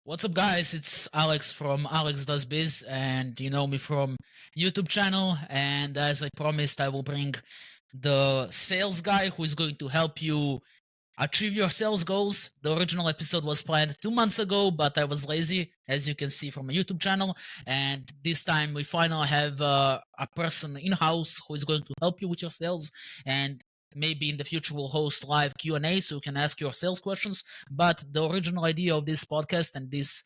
What's up, guys? It's Alex from AlexDoesBiz, and you know me from YouTube channel. And as I promised, I will bring the sales guy who is going to help you achieve your sales goals. The original episode was planned 2 months ago, but I was lazy, as you can see from my YouTube channel. And this time, we finally have a person in house who is going to help you with your sales. And maybe in the future we'll host live Q&A so you can ask your sales questions. But the original idea of this podcast and this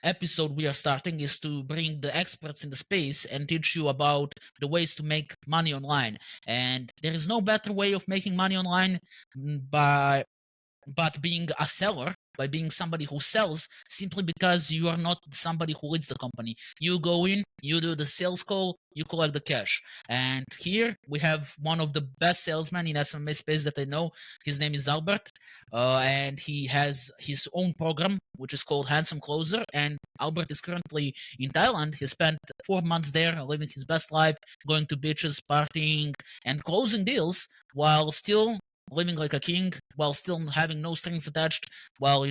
episode we are starting is to bring the experts in the space and teach you about the ways to make money online. And there is no better way of making money online by but being a seller, by being somebody who sells, simply because you are not somebody who leads the company. You go in, you do the sales call, you collect the cash. And here we have one of the best salesmen in SMMA space that I know. His name is Albert, and he has his own program which is called Handsome Closer. And Albert is currently in Thailand. He spent 4 months there, living his best life, going to beaches, partying, and closing deals while still living like a king, while still having no strings attached, while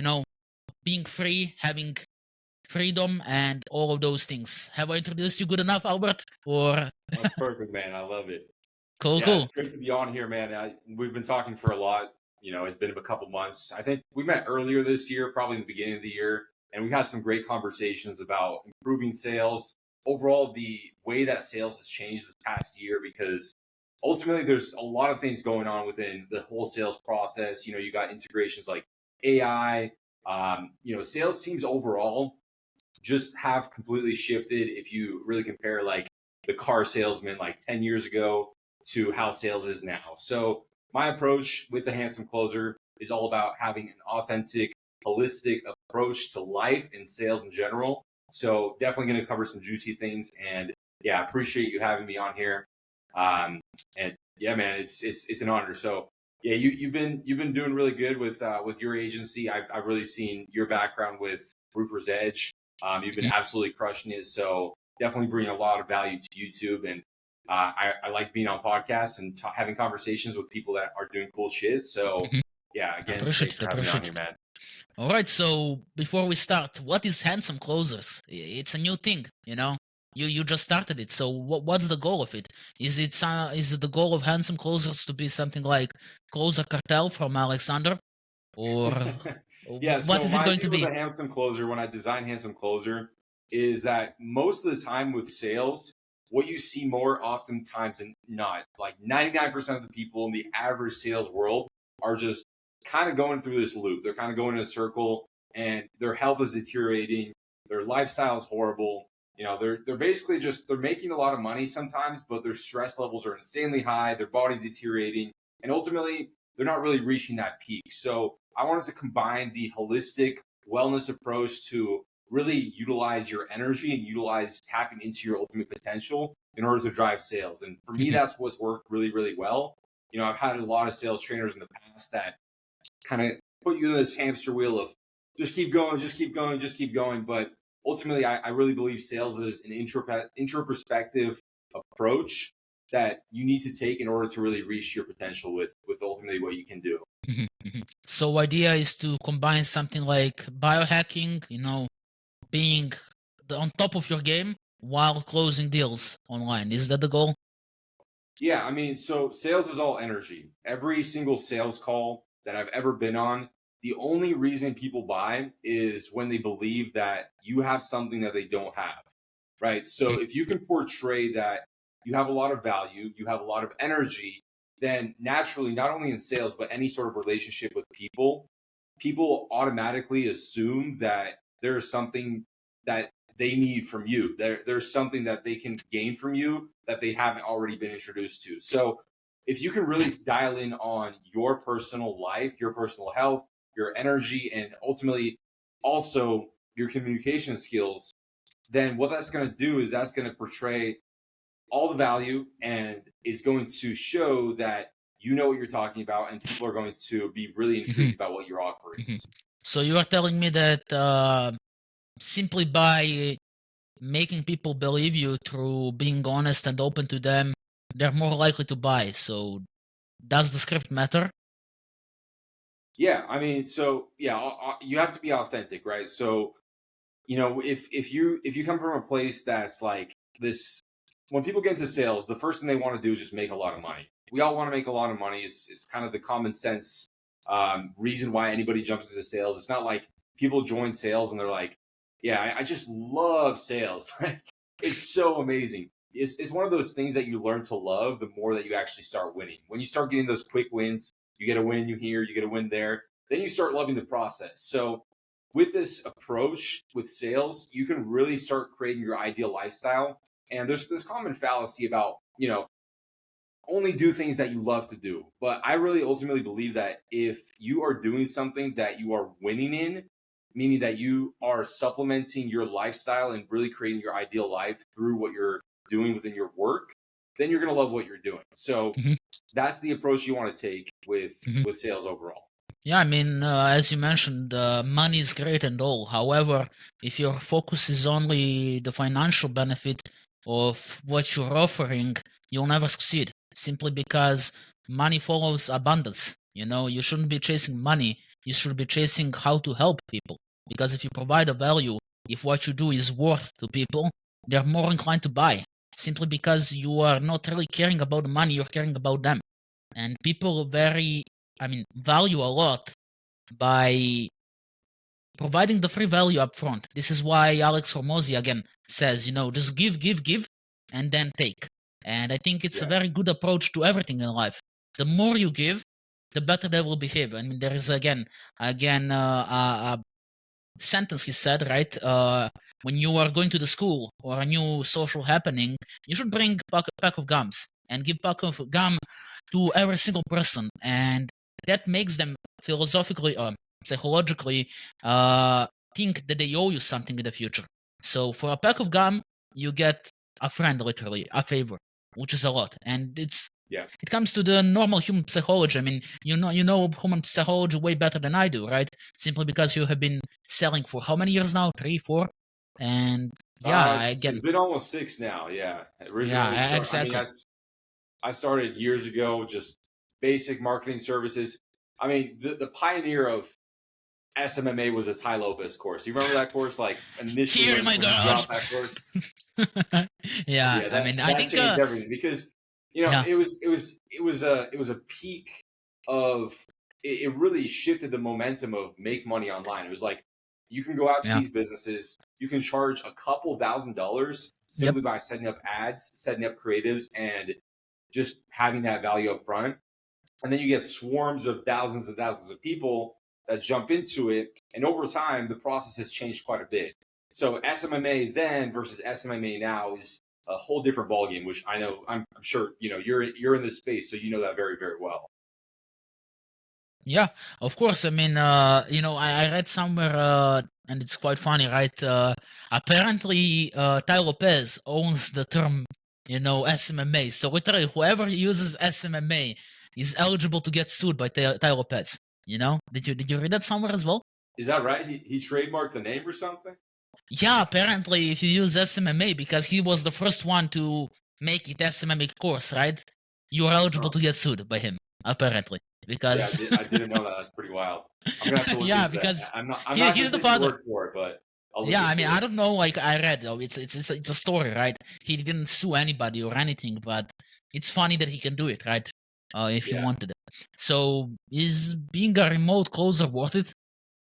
being free, having freedom, and all of those things. Have I introduced you good enough, Albert? Or That's perfect, man. I love it. cool, Yeah, cool. it's great to be on here, man. We've been talking for a lot. It's been a couple months. I think we met earlier this year, probably in the beginning of the year, and we had some great conversations about improving sales. Overall, the way that sales has changed this past year, because ultimately there's a lot of things going on within the whole sales process. You got integrations like AI. Sales teams overall just have completely shifted if you really compare like the car salesman like 10 years ago to how sales is now. So my approach with the Handsome Closer is all about having an authentic, holistic approach to life and sales in general. So definitely going to cover some juicy things, and yeah, I appreciate you having me on here. And yeah, man, it's an honor. So yeah, you've been doing really good with your agency. I've really seen your background with Roofer's Edge. You've been absolutely crushing it. So definitely bringing a lot of value to YouTube. And I like being on podcasts and having conversations with people that are doing cool shit. So yeah, again, Appreciate thanks it, for having me on appreciate here, it. man. All right, so before we start, what is Handsome Closers? It's a new thing, you know. You just started it, so what's the goal of it? Is it the goal of Handsome Closers to be something like Closer Cartel from Alexander, or Yeah, what so is it my going to idea with be? a Handsome Closer, when I design Handsome Closer, is that most of the time with sales, what you see more oftentimes than not, like 99% of the people in the average sales world are just kind of going through this loop. They're kind of going in a circle, and their health is deteriorating, their lifestyle is horrible. They're basically just they're making a lot of money sometimes, but their stress levels are insanely high, their body's deteriorating, and ultimately they're not really reaching that peak. So I wanted to combine the holistic wellness approach to really utilize your energy and utilize tapping into your ultimate potential in order to drive sales. And for me, that's what's worked really, really well. I've had a lot of sales trainers in the past that kind of put you in this hamster wheel of just keep going, just keep going, just keep going. But ultimately, I really believe sales is an introspective approach that you need to take in order to really reach your potential with ultimately what you can do. So idea is to combine something like biohacking, being on top of your game while closing deals online. Is that the goal? Yeah, I mean, so sales is all energy. Every single sales call that I've ever been on, the only reason people buy is when they believe that you have something that they don't have, right? So if you can portray that you have a lot of value, you have a lot of energy, then naturally, not only in sales, but any sort of relationship with people, people automatically assume that there is something that they need from you. There's something that they can gain from you that they haven't already been introduced to. So if you can really dial in on your personal life, your personal health, your energy, and ultimately also your communication skills, then what that's going to do is that's going to portray all the value and is going to show that you know what you're talking about, and people are going to be really intrigued about what you're offering. So you are telling me that simply by making people believe you through being honest and open to them, they're more likely to buy. So does the script matter? Yeah, I mean, so yeah, you have to be authentic, right? So if you come from a place that's like this, when people get into sales, the first thing they want to do is just make a lot of money. We all want to make a lot of money. It's kind of the common sense reason why anybody jumps into sales. It's not like people join sales and they're like, yeah, I just love sales. Like, it's so amazing. It's one of those things that you learn to love the more that you actually start winning. When you start getting those quick wins, you get a win you here, you get a win there, then you start loving the process. So with this approach with sales, you can really start creating your ideal lifestyle. And there's this common fallacy about, only do things that you love to do. But I really ultimately believe that if you are doing something that you are winning in, meaning that you are supplementing your lifestyle and really creating your ideal life through what you're doing within your work, then you're going to love what you're doing. So Mhm, that's the approach you want to take with mhm. sales overall. Yeah, I mean, as you mentioned, money is great and all. However, if your focus is only the financial benefit of what you're offering, you'll never succeed. Simply because money follows abundance. You shouldn't be chasing money. You should be chasing how to help people. Because if you provide a value, if what you do is worth to people, they're more inclined to buy. Simply because you are not really caring about the money, you're caring about them. And people value a lot by providing the free value up front. This is why Alex Hormozy again says, just give, give, give, and then take. And I think it's a Yeah. very good approach to everything in life. The more you give, the better they will behave. I mean, there is a sentence he said, right? When you are going to the school or a new social happening, you should bring a pack of gums and give pack of gum to every single person, and that makes them philosophically or psychologically think that they owe you something in the future. So for a pack of gum, you get a friend, literally a favor, which is a lot, and Yeah. it comes to the normal human psychology. I mean, you know human psychology way better than I do, right? Simply because you have been selling for how many years now? 3, 4, and yeah, I It's get been almost 6 now. Yeah. Originally I mean, exactly. I started years ago, just basic marketing services. I mean, the pioneer of SMMA was a Tai Lopez course. You remember that course? Like initially Here in my when he garage. dropped that course. Yeah, Yeah, I that mean, I that think changed everything because yeah, it was a peak of it really shifted the momentum of make money online. It was like you can go out to yeah, these businesses, you can charge a couple $1,000s yep, simply by setting up ads, setting up creatives, and just having that value up front. And then you get swarms of thousands and thousands of people that jump into it. And over time, the process has changed quite a bit. So SMMA then versus SMMA now is a whole different ballgame, which I know I'm sure you're in this space, so you know that very very well. yeah. Of course, I mean, I read somewhere, and it's quite funny, right? Apparently, Tai Lopez owns the term, SMMA. So literally, whoever uses SMMA is eligible to get sued by Tai Lopez. Did you read that somewhere as well? Is that right? He trademarked the name or something? Yeah, apparently, if you use SMMA, because he was the first one to make it SMMA course, right? You are eligible Oh, to get sued by him, apparently, yeah, because I didn't know that. That's pretty wild. I'm gonna have to look yeah, into that. because I'm not he's gonna the take your father. word for it, but I'll look Yeah, I mean, into I it. don't know. Like I read, though, it's a story, right? He didn't sue anybody or anything, but it's funny that he can do it, right? If he Yeah. wanted it. So, is being a remote closer worth it?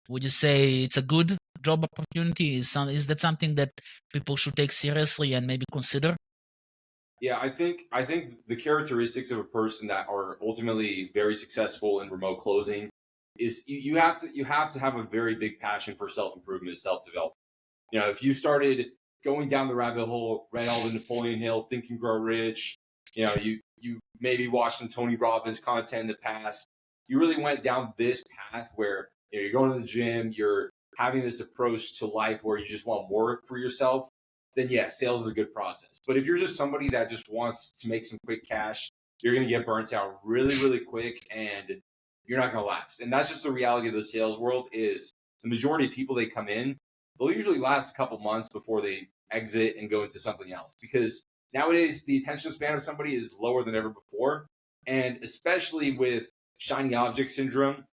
Would you say it's a good job opportunity? Is that something that people should take seriously and maybe consider? Yeah, I think the characteristics of a person that are ultimately very successful in remote closing is you have to have a very big passion for self improvement, self development. If you started going down the rabbit hole, read all the Napoleon Hill, Think and Grow Rich, you maybe watched some Tony Robbins content in the past. You really went down this path where you're going to the gym, you're having this approach to life where you just want more for yourself. Then yes, sales is a good process. But if you're just somebody that just wants to make some quick cash, you're going to get burnt out really, really quick, and you're not going to last. And that's just the reality of the sales world. Is the majority of people they come in, they'll usually last a couple months before they exit and go into something else, because nowadays the attention span of somebody is lower than ever before. And especially with shiny object syndrome,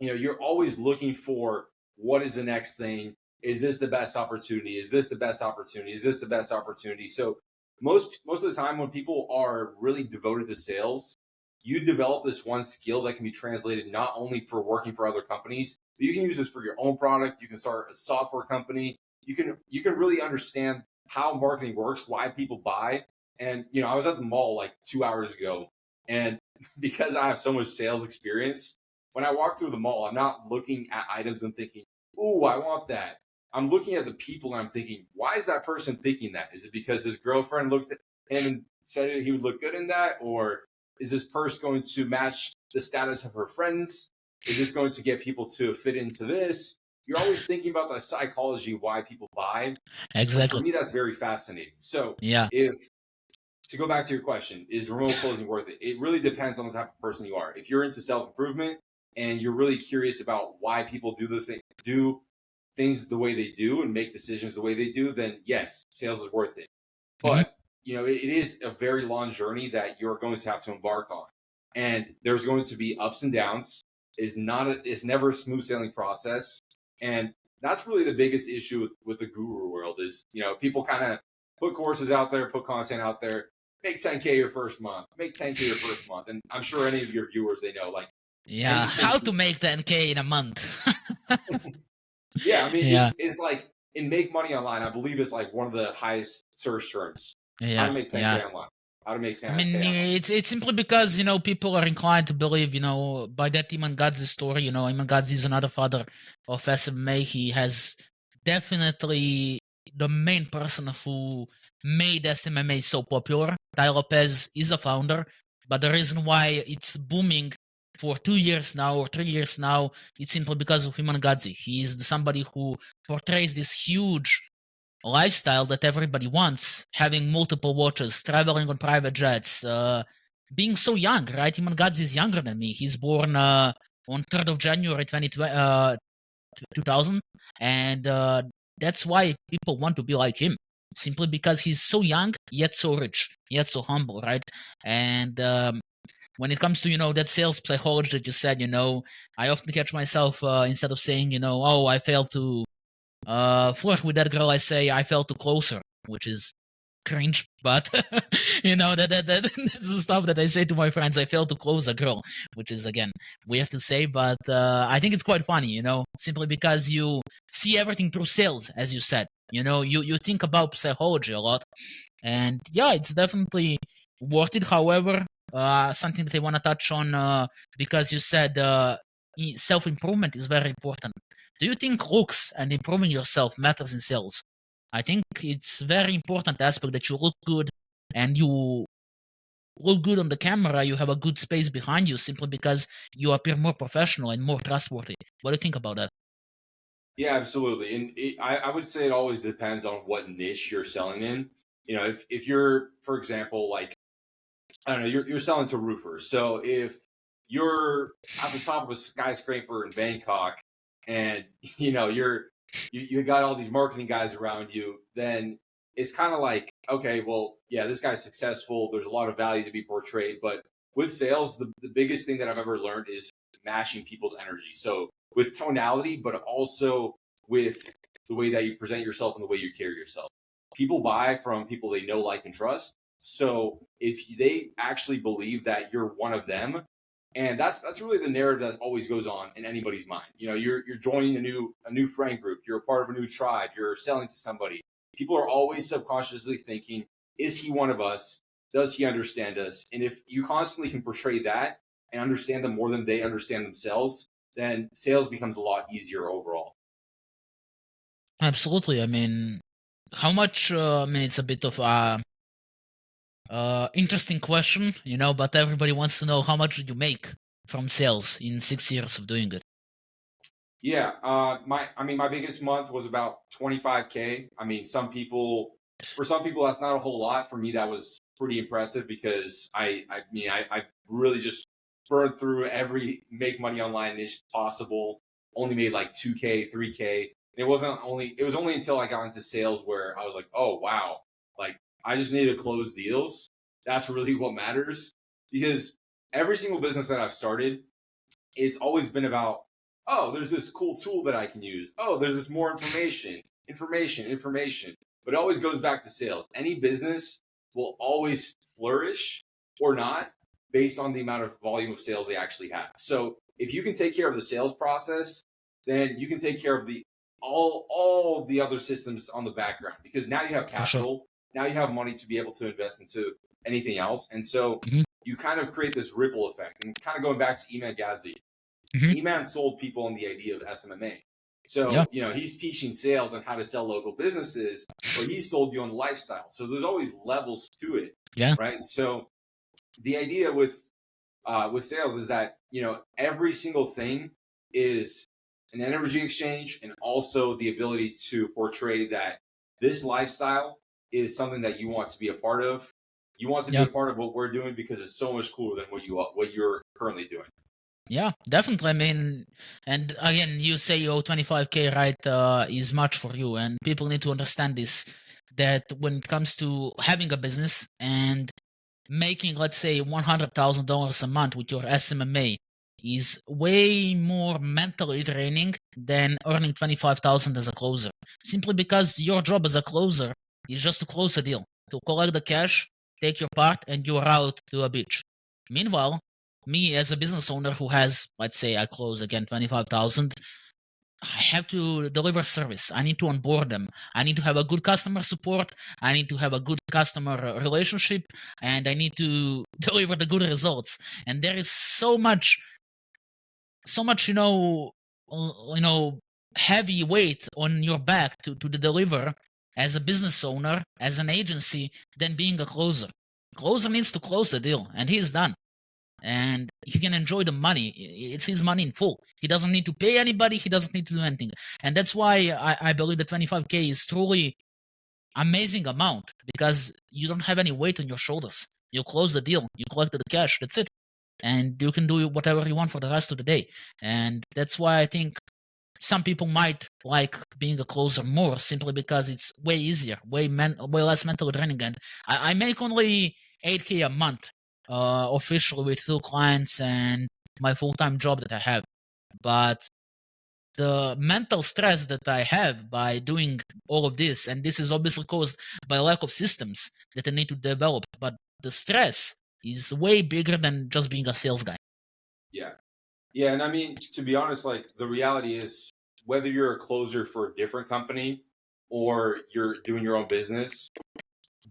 you're always looking for what is the next thing. Is this the best opportunity? Is this the best opportunity? Is this the best opportunity? So most of the time when people are really devoted to sales, you develop this one skill that can be translated not only for working for other companies, but you can use this for your own product. You can start a software company. You can really understand how marketing works, why people buy. And I was at the mall like 2 hours ago, and because I have so much sales experience, when I walk through the mall, I'm not looking at items and thinking, "Ooh, I want that." I'm looking at the people and I'm thinking, "Why is that person thinking that? Is it because his girlfriend looked at him and said he would look good in that, or is this purse going to match the status of her friends? Is this going to get people to fit into this?" You're always thinking about the psychology of why people buy, and for Exactly. me, that's very fascinating. So, Yeah. if to go back to your question, is remote closing worth it? It really depends on the type of person you are. If you're into self improvement and you're really curious about why people do things the way they do and make decisions the way they do, then yes, sales is worth it. Hmm. But it is a very long journey that you're going to have to embark on, and there's going to be ups and downs. It's never a smooth sailing process, and that's really the biggest issue with the guru world is people kind of put courses out there, put content out there, make 10K your first month, make 10K your first month, and I'm sure any of your viewers they know like Yeah. anything. How to make 10K in a month? Yeah, I mean Yeah. it's like in make money online. I believe it's like one of the highest search terms. How to Yeah. make Yeah. 10K online. How to make I mean, 10K online. it's simply because people are inclined to believe by that Iman Gadzi story. Iman Gadzi is another father of SMMA. He has definitely the main person who made SMMA so popular. Tai Lopez is a founder, but the reason why it's booming for 2 years now or 3 years now, it's simply because of Iman Gadzi. He is somebody who portrays this huge lifestyle that everybody wants, having multiple watches, traveling on private jets, being so young, right? Iman Gadzi is younger than me. He's born on 3rd of January 2000, and that's why people want to be like him. Simply because he's so young, yet so rich, yet so humble, right? And when it comes to that sales psychology that you said, I often catch myself instead of saying, oh, I failed to flirt with that girl, I say I felt too closer, which is cringe, but that's the stuff that I say to my friends. I felt too close a girl, which is again we have to say, but I think it's quite funny, simply because you see everything through sales, as you said. You think about psychology a lot, and yeah, it's definitely worth it. However, something that I want to touch on because you said self improvement is very important. Do you think looks and improving yourself matters in sales? I think it's very important aspect that you look good and you look good on the camera. You have a good space behind you simply because you appear more professional and more trustworthy. What do you think about that? Yeah, absolutely. And I would say it always depends on what niche you're selling in. If you're, for example, like I don't know, you're selling to roofers. So if you're at the top of a skyscraper in Bangkok and you got all these marketing guys around you, then it's kind of like, okay, well, yeah, this guy's successful. There's a lot of value to be portrayed. But with sales, the biggest thing that I've ever learned is matching people's energy. So with tonality, but also with the way that you present yourself and the way you carry yourself. People buy from people they know, like, and trust. So if they actually believe that you're one of them, and that's really the narrative that always goes on in anybody's mind. You're joining a new friend group, you're a part of a new tribe, you're selling to somebody. People are always subconsciously thinking, is he one of us? Does he understand us? And if you constantly can portray that and understand them more than they understand themselves, then sales becomes a lot easier overall. Absolutely. I mean, how much? I mean, it's a bit of a interesting question, but everybody wants to know how much did you make from sales in 6 years of doing it? Yeah, my biggest month was about 25K. I mean, for some people that's not a whole lot. For me, that was pretty impressive because I really just burned through every make money online niche possible. Only made like 2K, 3K. It was only until I got into sales where I was like, oh wow, like I just need to close deals. That's really what matters because every single business that I've started, it's always been about oh, there's this cool tool that I can use. Oh, there's this more information. But it always goes back to sales. Any business will always flourish or not based on the amount of volume of sales they actually have. So if you can take care of the sales process, then you can take care of the all the other systems on the background, because now you have For sure. capital, now you have money to be able to invest into anything else. And so Mhm. you kind of create this ripple effect. And kind of going back to Iman Ghazi, Mhm. Iman sold people on the idea of SMMA. Yeah. So, he's teaching sales on how to sell local businesses, but he sold you on lifestyle. So there's always levels to it, Yeah. right? So the idea with sales is that, every single thing is an energy exchange, and also the ability to portray that this lifestyle is something that you want to be a part of. You want to be Yeah. a part of what we're doing because it's so much cooler than what you're currently doing. Yeah, definitely. I mean, and again, you say your 25K, right, is much for you, and people need to understand this, that when it comes to having a business and making, let's say, $100,000 a month with your SMMA is way more mentally draining than earning 25,000 as a closer. Simply because your job as a closer is just to close a deal, to collect the cash, take your part, and you're out to a beach. Meanwhile, me as a business owner who has, let's say, I close again 25,000, I have to deliver service. I need to onboard them. I need to have a good customer support. I need to have a good customer relationship, and I need to deliver the good results. And there is so much, heavy weight on your back to deliver as a business owner, as an agency, than being a closer. Closer needs to close the deal, and he's done, and he can enjoy the money. It's his money in full. He doesn't need to pay anybody. He doesn't need to do anything. And that's why I believe the 25K is truly amazing amount, because you don't have any weight on your shoulders. You close the deal. You collect the cash. That's it. And you can do whatever you want for the rest of the day. And that's why I think some people might like being a closer more, simply because it's way easier, way less mental draining. And I make only 8K a month officially with 2 clients and my full-time job that I have. But the mental stress that I have by doing all of this, and this is obviously caused by lack of systems that I need to develop, but the stress is way bigger than just being a sales guy. Yeah. Yeah. And I mean, to be honest, like the reality is, whether you're a closer for a different company or you're doing your own business,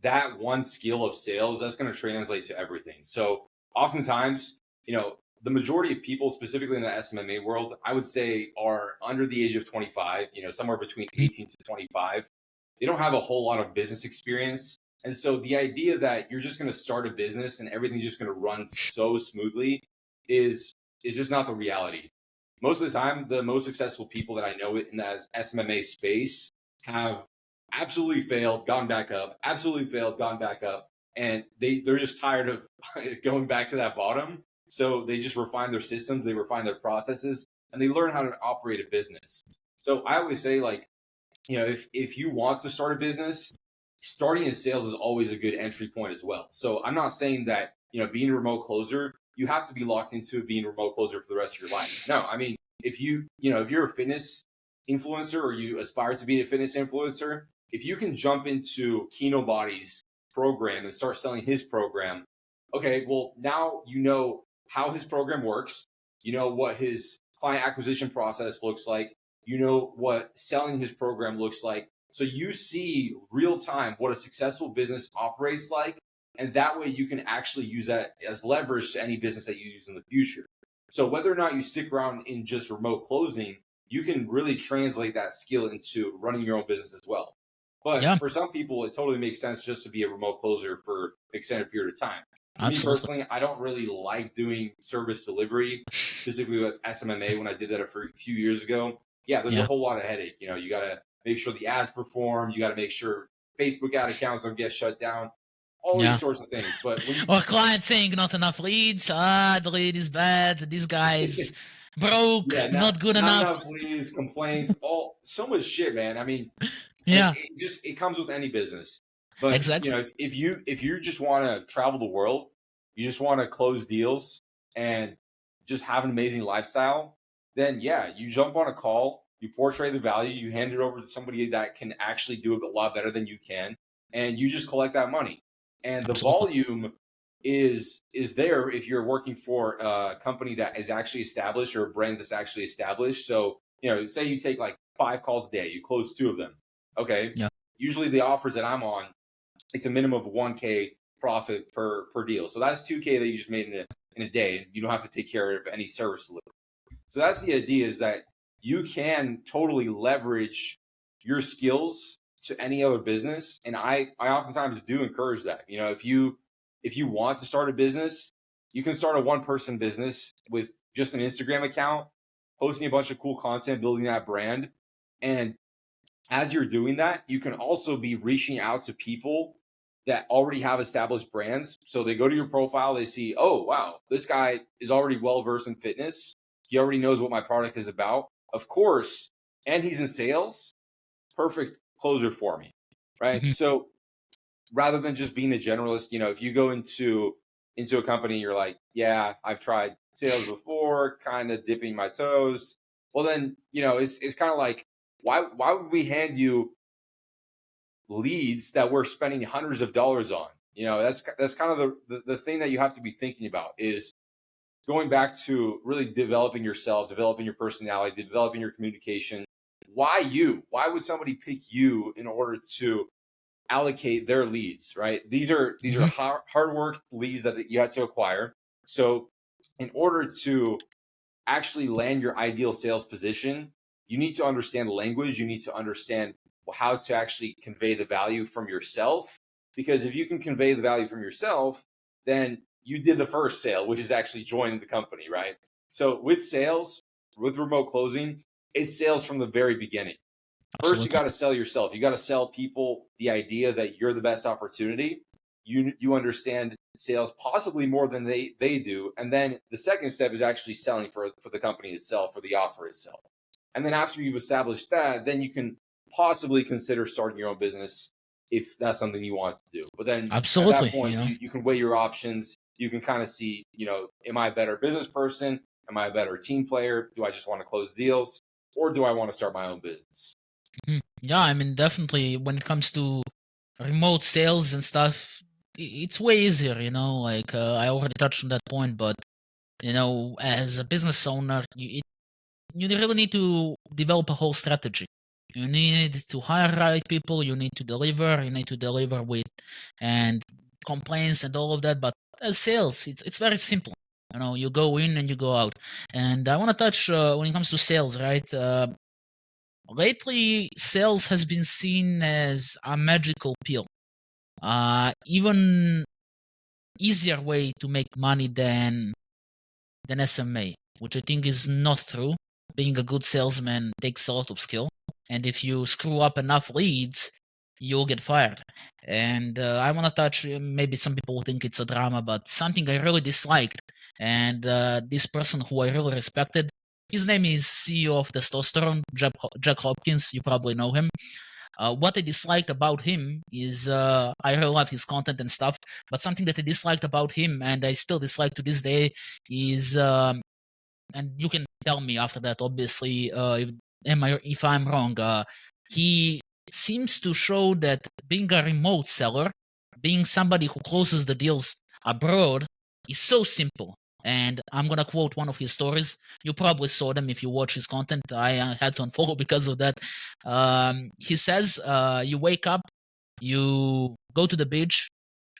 that one skill of sales, that's going to translate to everything. So oftentimes, the majority of people, specifically in the SMMA world, I would say are under the age of 25, somewhere between Mhm. 18 to 25. They don't have a whole lot of business experience. And so the idea that you're just going to start a business and everything's just going to run so smoothly is is just not the reality. Most of the time, the most successful people that I know in the SMMA space have absolutely failed, gone back up, absolutely failed, gone back up, and they're just tired of going back to that bottom. So they just refine their systems, they refine their processes, and they learn how to operate a business. So I always say, like, if you want to start a business, starting in sales is always a good entry point as well. So I'm not saying that, being a remote closer, you have to be locked into being a remote closer for the rest of your life. No, I mean, if you're a fitness influencer, or you aspire to be a fitness influencer, if you can jump into Kino Body's program and start selling his program, okay, well, now you know how his program works. You know what his client acquisition process looks like. You know what selling his program looks like. So you see real time what a successful business operates like. And that way you can actually use that as leverage to any business that you use in the future. So whether or not you stick around in just remote closing, you can really translate that skill into running your own business as well. But Yeah, for some people, it totally makes sense just to be a remote closer for an extended period of time. For me absolutely. personally, I don't really like doing service delivery, specifically with SMMA when I did that a few years ago. Yeah, there's a Yeah. whole lot of headache. You got to make sure the ads perform. You got to make sure Facebook ad accounts don't get shut down. All these Yeah. sorts of things. But when Or client saying not enough leads. Ah, the lead is bad. This guy's broke, yeah, not good not enough. enough leads, complaints, all so much shit, man. I mean, like Yeah, it comes with any business. But exactly. if you just want to travel the world, you just want to close deals and just have an amazing lifestyle. then yeah, you jump on a call, you portray the value, you hand it over to somebody that can actually do it a lot better than you can, and you just collect that money. And the Absolutely. volume is there if you're working for a company that is actually established or a brand that's actually established. So, say you take like 5 calls a day, you close 2 of them. Okay. Yeah. Usually the offers that I'm on, it's a minimum of 1K profit per deal. So that's 2K that you just made in a day. You don't have to take care of any service delivery. So that's the idea, is that you can totally leverage your skills to any other business. And I oftentimes do encourage that. If you want to start a business, you can start a one-person business with just an Instagram account, posting a bunch of cool content, building that brand. And as you're doing that, you can also be reaching out to people that already have established brands. So they go to your profile, they see, oh, wow, this guy is already well versed in fitness. He already knows what my product is about, of course, and he's in sales. Perfect closer for me, right? Mhm. So rather than just being a generalist, if you go into a company, you're like, yeah, I've tried sales before, kind of dipping my toes. Well, then it's kind of like, why would we hand you leads that we're spending hundreds of dollars on? That's kind of the thing that you have to be thinking about, is going back to really developing yourself, developing your personality, developing your communication. Why you? Why would somebody pick you in order to allocate their leads, right? These are Mhm. hard work leads that you have to acquire. So in order to actually land your ideal sales position, you need to understand language. You need to understand how to actually convey the value from yourself. Because if you can convey the value from yourself, then you did the first sale, which is actually joining the company, right? So with sales, with remote closing, it's sales from the very beginning. First, you Absolutely. got to sell yourself. You got to sell people the idea that you're the best opportunity. You understand sales possibly more than they do, and then the second step is actually selling for the company itself, for the offer itself. And then after you've established that, then you can possibly consider starting your own business if that's something you want to do. But then at that Absolutely. point, you can weigh your options. You can kind of see, am I a better business person? Am I a better team player? Do I just want to close deals, or do I want to start my own business? Mhm. Yeah, I mean, definitely when it comes to remote sales and stuff, it's way easier, like I already touched on that point, but as a business owner, you really need to develop a whole strategy. You need to hire right people, you need to deliver with and complaints and all of that. But as sales, it's very simple. You go in and you go out. And I want to touch when it comes to sales, right? Lately, sales has been seen as a magical pill. Even easier way to make money than SMA, which I think is not true. Being a good salesman takes a lot of skill, and if you screw up enough leads, you'll get fired. And I want to touch, maybe some people think it's a drama, but something I really disliked, and this person who I really respected, his name is CEO of Testosterone, Jack Hopkins. You probably know him. What I disliked about him is I really love his content and stuff, but something that I disliked about him and I still dislike to this day is, and you can tell me after that, obviously, if I'm wrong. He seems to show that being a remote seller, being somebody who closes the deals abroad, is so simple. And I'm gonna quote one of his stories. You probably saw them if you watch his content. I had to unfollow because of that. He says, "You wake up, you go to the beach,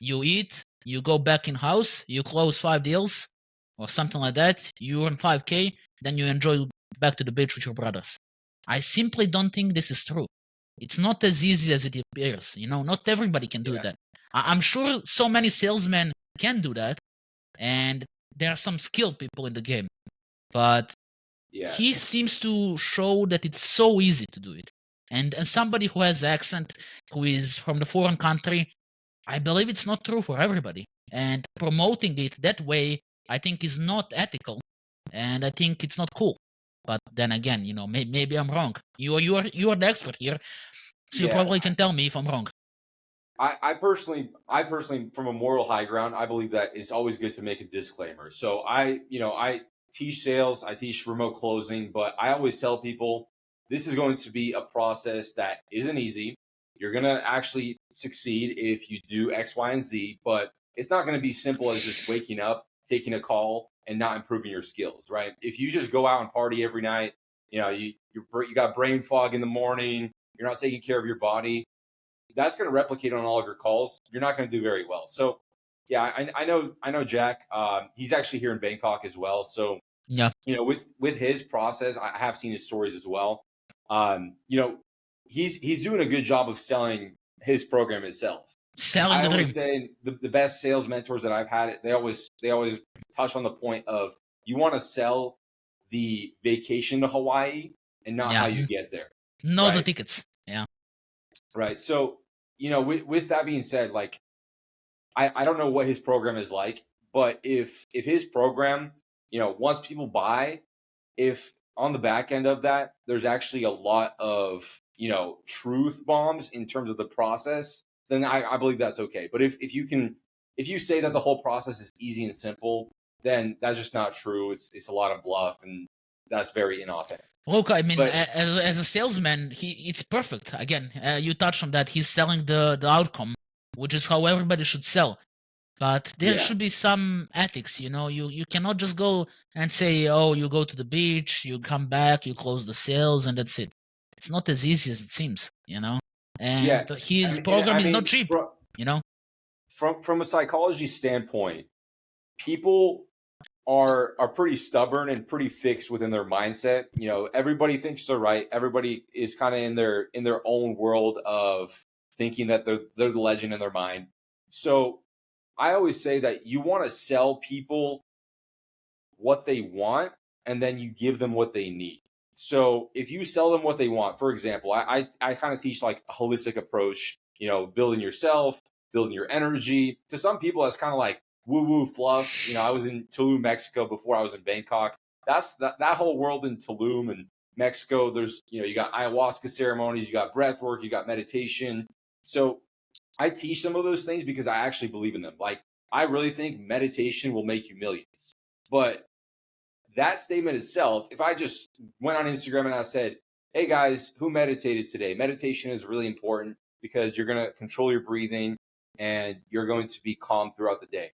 you eat, you go back in house, you close 5 deals, or something like that. You earn 5K, then you enjoy back to the beach with your brothers." I simply don't think this is true. It's not as easy as it appears. Not everybody can do Yeah. that. I'm sure so many salesmen can do that, and there are some skilled people in the game. But Yeah. he seems to show that it's so easy to do it. And as somebody who has accent, who is from the foreign country, I believe it's not true for everybody. And promoting it that way, I think, is not ethical, and I think it's not cool. But then again, maybe I'm wrong. You are the expert here, so you Yeah. probably can tell me if I'm wrong. I personally, from a moral high ground, I believe that it's always good to make a disclaimer. So I teach sales, I teach remote closing, but I always tell people this is going to be a process that isn't easy. You're going to actually succeed if you do X, Y, and Z, but it's not going to be simple as just waking up, taking a call, and not improving your skills, right? If you just go out and party every night, you got brain fog in the morning, you're not taking care of your body, that's going to replicate on all of your calls. You're not going to do very well. So, yeah, I know Jack. He's actually here in Bangkok as well. So, Yeah. with his process, I have seen his stories as well. You know, he's doing a good job of selling his program itself. Selling I the dream. always say the best sales mentors that I've had, they always touch on the point of you want to sell the vacation to Hawaii and not how you get there. Not the Right? tickets. Yeah. Right. So, with that being said, like I don't know what his program is like, but if his program, once people buy, if on the back end of that, there's actually a lot of, truth bombs in terms of the process, then I believe that's okay. But if you say that the whole process is easy and simple, then that's just not true. It's a lot of bluff, and that's very inauthentic. Look, I mean, But as a salesman, it's perfect. Again, you touched on that. He's selling the outcome, which is how everybody should sell. But there yeah, should be some ethics, you cannot just go and say, oh, you go to the beach, you come back, you close the sales, and that's it. It's not as easy as it seems, yeah. and his I program is not mean, cheap, you know. from a psychology standpoint, people are pretty stubborn and pretty fixed within their mindset. Everybody thinks they're right. Everybody is kind of in their own world of thinking that they're the legend in their mind. So I always say that you want to sell people what they want, and then you give them what they need. So if you sell them what they want, for example, I kind of teach like a holistic approach, building yourself, building your energy. To some people, that's kind of like woo woo fluff. I was in Tulum, Mexico before I was in Bangkok. That's that whole world in Tulum and Mexico. There's, you got ayahuasca ceremonies, you got breath work, you got meditation. So I teach some of those things because I actually believe in them. Like, I really think meditation will make you millions. But that statement itself, if I just went on Instagram and I said, hey guys, who meditated today? Meditation is really important because you're going to control your breathing and you're going to be calm throughout the day.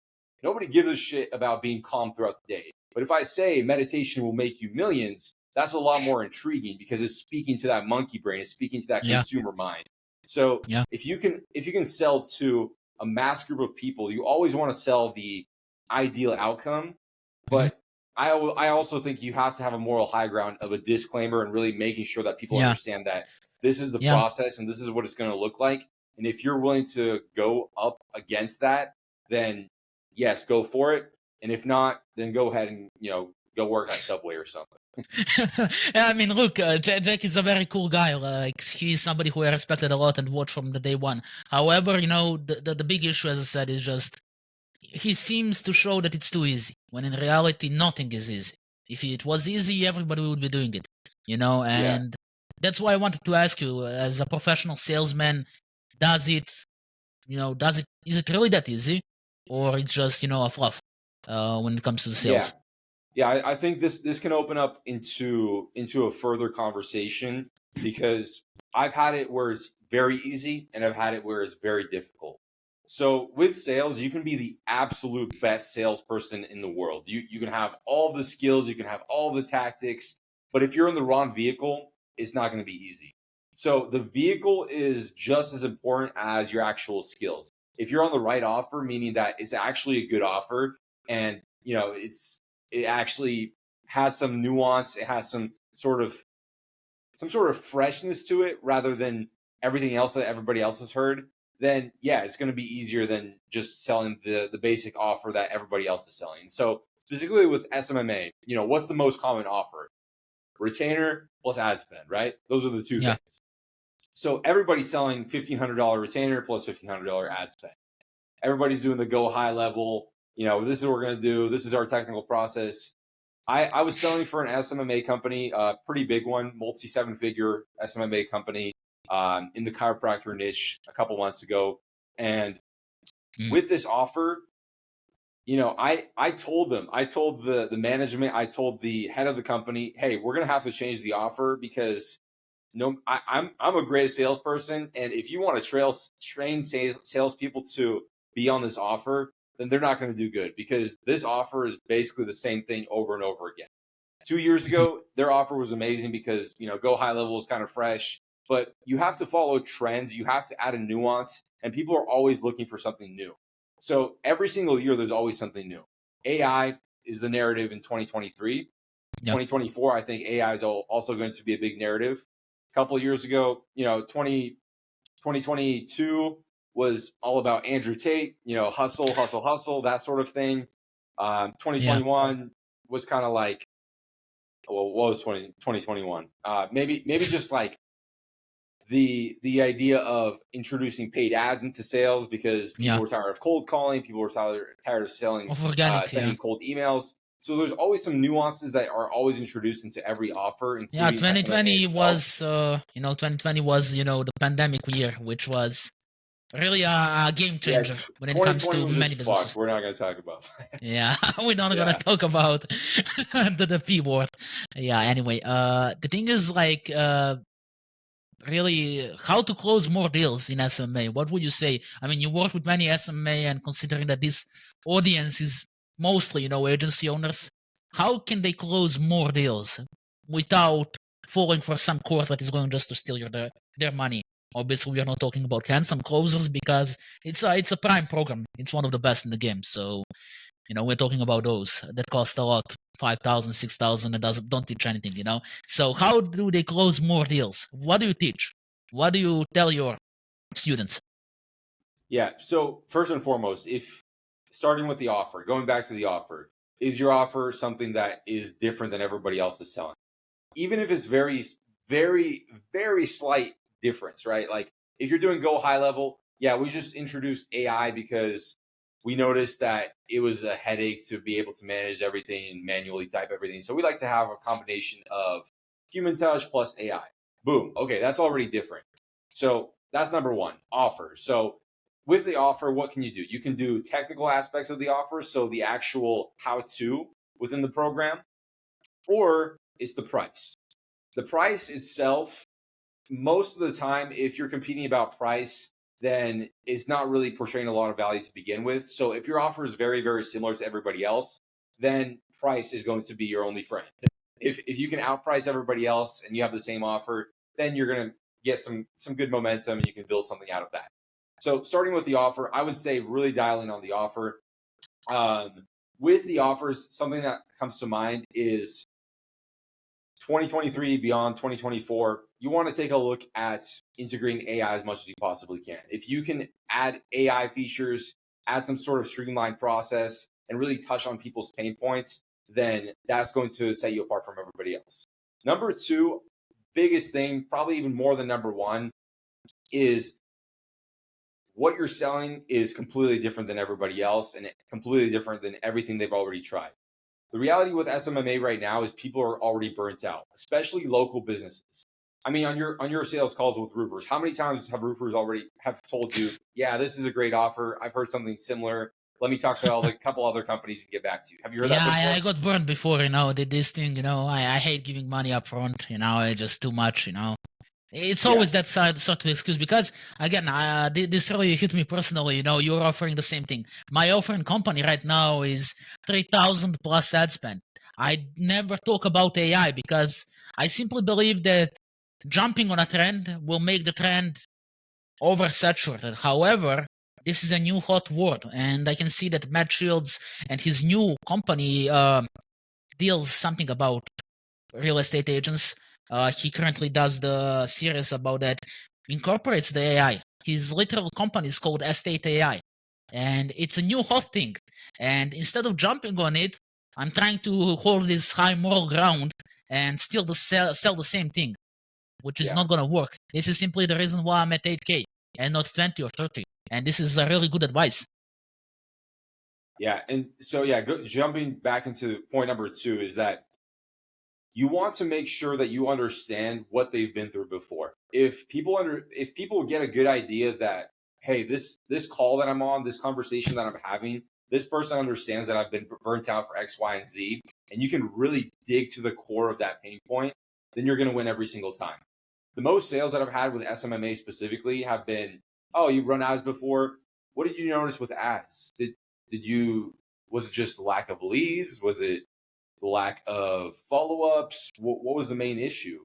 Nobody gives a shit about being calm throughout the day. But if I say meditation will make you millions, that's a lot more intriguing because it's speaking to that monkey brain, it's speaking to that Yeah. consumer mind. So Yeah. if you can sell to a mass group of people, you always want to sell the ideal outcome, but I also think you have to have a moral high ground of a disclaimer and really making sure that people understand that this is the Yeah. process and this is what it's going to look like. And if you're willing to go up against that, then yes, go for it. And if not, then go ahead and, go work at Subway or something. I mean, look, Jack is a very cool guy. Like, he's somebody who I respected a lot and watched from the day one. However, the big issue, as I said, is just he seems to show that it's too easy, when in reality, nothing is easy. If it was easy, everybody would be doing it, and that's why I wanted to ask you, as a professional salesman, is it really that easy? Or it's just, a fluff, when it comes to the Yeah. sales? Yeah, I think this can open up into a further conversation because I've had it where it's very easy and I've had it where it's very difficult. So with sales, you can be the absolute best salesperson in the world. You can have all the skills, you can have all the tactics, but if you're in the wrong vehicle, it's not going to be easy. So the vehicle is just as important as your actual skills. If you're on the right offer, meaning that it's actually a good offer and it actually has some nuance. It has some sort of freshness to it rather than everything else that everybody else has heard. Then yeah, it's going to be easier than just selling the basic offer that everybody else is selling. So specifically with SMMA, what's the most common offer? Retainer plus ad spend, right? Those are the two things. So everybody's selling $1,500 retainer plus $1,500 ad spend. Everybody's doing the go high level. This is what we're going to do. This is our technical process. I was selling for an SMMA company, a pretty big one, multi 7-figure SMMA company in the chiropractor niche a couple months ago. And with this offer, I told them, I told the management, I told the head of the company, hey, we're gonna have to change the offer because I'm a great salesperson, and if you want to train salespeople to be on this offer, then they're not going to do good because this offer is basically the same thing over and over again. 2 years Mhm. ago, their offer was amazing because go high level is kind of fresh, but you have to follow trends, you have to add a nuance, and people are always looking for something new. So every single year, there's always something new. AI is the narrative in 2023. Yep. 2024, I think AI is also going to be a big narrative. A couple of years ago, 2022 was all about Andrew Tate, hustle, hustle, hustle, that sort of thing. Yeah. 2021 was kind of like, well, what was 2021? Maybe just like the idea of introducing paid ads into sales because people Yeah. were tired of cold calling, people were tired of Of organic. Yeah. sending cold emails. So there's always some nuances that are always introduced into every offer, Yeah. including SMMA 2020 itself. was, 2020 was, the pandemic year, which was really a game Yeah, changer when it comes 2020 to was many just fucked. businesses. We're not going to talk about that. Yeah, we're not gonna Yeah. talk about the P word. Yeah, anyway, the thing is like, really how to close more deals in SMA. What would you say? I mean, you work with many SMA, and considering that this audience is mostly, agency owners, how can they close more deals without falling for some course that is going just to steal their money? Obviously, we are not talking about handsome closers because it's a prime program. It's one of the best in the game. So we're talking about those that cost a lot, 5,000, 6,000, and don't teach anything. So how do they close more deals? What do you teach? What do you tell your students? Yeah. So first and foremost, if starting with the offer, going back to the offer, is your offer something that is different than everybody else is selling? Even if it's very, very, very slight difference, right? Like if you're doing go high level, yeah, we just introduced AI because we noticed that it was a headache to be able to manage everything and manually type everything. So we like to have a combination of human touch plus AI. Boom. Okay, that's already different. So that's number one, offer. So with the offer, what can you do? You can do technical aspects of the offer, so the actual how to within the program, or it's the price. The price itself, most of the time, if you're competing about price, then it's not really portraying a lot of value to begin with. So if your offer is very, very similar to everybody else, then price is going to be your only friend. If you can outprice everybody else and you have the same offer, then you're going to get some good momentum and you can build something out of that. So starting with the offer, I would say really dialing on the offer. With the offers, something that comes to mind is 2023 beyond 2024, you want to take a look at integrating AI as much as you possibly can. If you can add AI features, add some sort of streamlined process, and really touch on people's pain points, then that's going to set you apart from everybody else. Number two, biggest thing, probably even more than number one, is what you're selling is completely different than everybody else and completely different than everything they've already tried. The reality with SMMA right now is people are already burnt out, especially local businesses. I mean, on your sales calls with roofers, how many times have roofers already have told you, yeah, this is a great offer. I've heard something similar. Let me talk to a couple other companies and get back to you. Have you heard Yeah, that I before? got burned before, did this thing, I hate giving money up front, it's just too much. It's Yeah, always that sort of excuse because, again, this really hit me personally. You're offering the same thing. My offering company right now is 3,000 plus ad spend. I never talk about AI because I simply believe that jumping on a trend will make the trend oversaturated. However, this is a new hot word, and I can see that Matt Shields and his new company deals something about real estate agents. He currently does the series about that, incorporates the AI. His literal company is called Estate AI, and it's a new hot thing. And instead of jumping on it, I'm trying to hold this high moral ground and still sell the same thing, which is yeah, not gonna work. This is simply the reason why I'm at 8K and not 20 or 30. And this is a really good advice. yeah. And so, yeah, jumping back into point number two is that you want to make sure that you understand what they've been through before. If people get a good idea that, hey, this call that I'm on, this conversation that I'm having this person understands that I've been burnt out for X, Y, and Z, and you can really dig to the core of that pain point, then you're going to win every single time. The most sales that I've had with SMMA specifically have been, oh, you've run ads before. What did you notice with ads? Was it just lack of leads? Was it the lack of follow-ups? What was the main issue?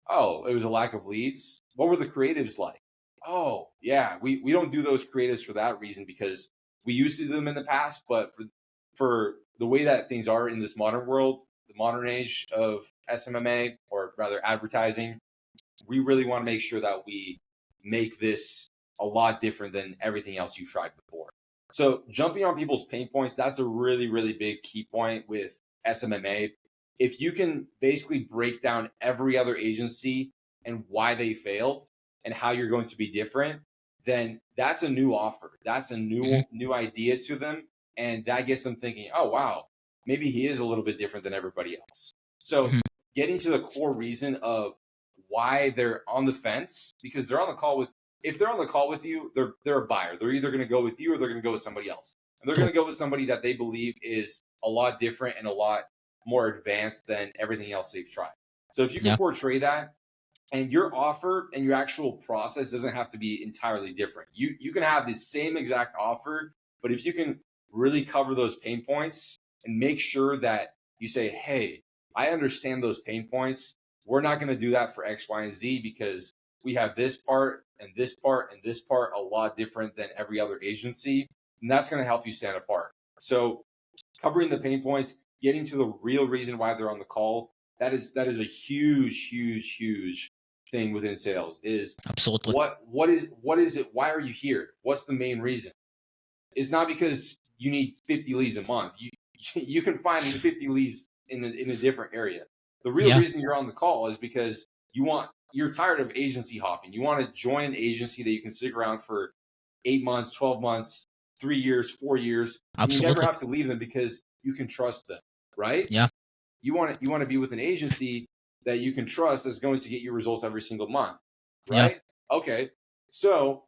Oh, it was a lack of leads. What were the creatives like? Oh, yeah, we don't do those creatives for that reason, because we used to do them in the past, but for the way that things are in this modern world, the modern age of SMMA, or rather advertising, we really want to make sure that we make this a lot different than everything else you've tried before. So jumping on people's pain points, that's a really, really big key point with SMMA. If you can basically break down every other agency and why they failed and how you're going to be different, then that's a new offer. That's a new idea to them. And that gets them thinking, oh, wow, maybe he is a little bit different than everybody else. So getting to the core reason of why they're on the fence, because they're on the call with, if they're on the call with you, they're a buyer. They're either going to go with you or they're going to go with somebody else. And they're going to go with somebody that they believe is a lot different and a lot more advanced than everything else they've tried. So if you can portray that, and your offer and your actual process doesn't have to be entirely different. You can have the same exact offer, but if you can really cover those pain points and make sure that you say, hey, I understand those pain points. We're not going to do that for X, Y, and Z because we have this part and this part and this part a lot different than every other agency. And that's going to help you stand apart. So covering the pain points, getting to the real reason why they're on the call, that is a huge thing within sales. Is Absolutely. What is it? Why are you here? What's the main reason? It's not because you need 50 leads a month. You can find 50 leads in a different area. The real reason you're on the call is because you're tired of agency hopping. You want to join an agency that you can stick around for 8 months, 12 months, 3 years, 4 years. And you never have to leave them because you can trust them, right? Yeah. You want to be with an agency that you can trust that's going to get you results every single month, right? Yeah. Okay. So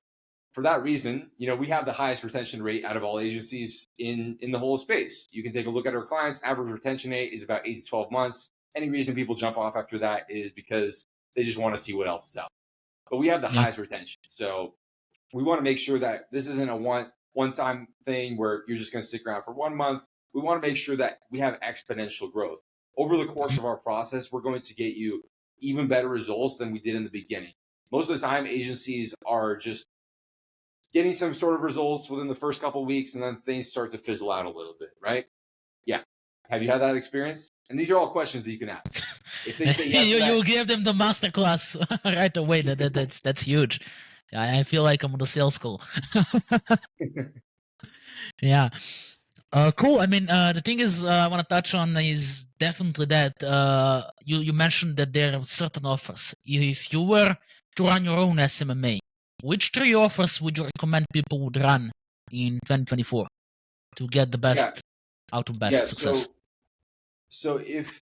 for that reason, we have the highest retention rate out of all agencies in the whole space. You can take a look at our clients. Average retention rate is about 8 to 12 months. Any reason people jump off after that is because they just want to see what else is out. But we have the highest retention. So we want to make sure that this isn't a one-time thing where you're just going to stick around for 1 month. We want to make sure that we have exponential growth. Over the course of our process, we're going to get you even better results than we did in the beginning. Most of the time, agencies are just getting some sort of results within the first couple of weeks, and then things start to fizzle out a little bit, right? Yeah. Have you had that experience? And these are all questions that you can ask. If they say yes, you give them the masterclass right away. That's huge. I feel like I'm on the sales school. Yeah. Cool. I mean, the thing is, I want to touch on is definitely that you mentioned that there are certain offers. If you were to run your own SMMA, which 3 offers would you recommend people would run in 2024 to get the best out of best success? So if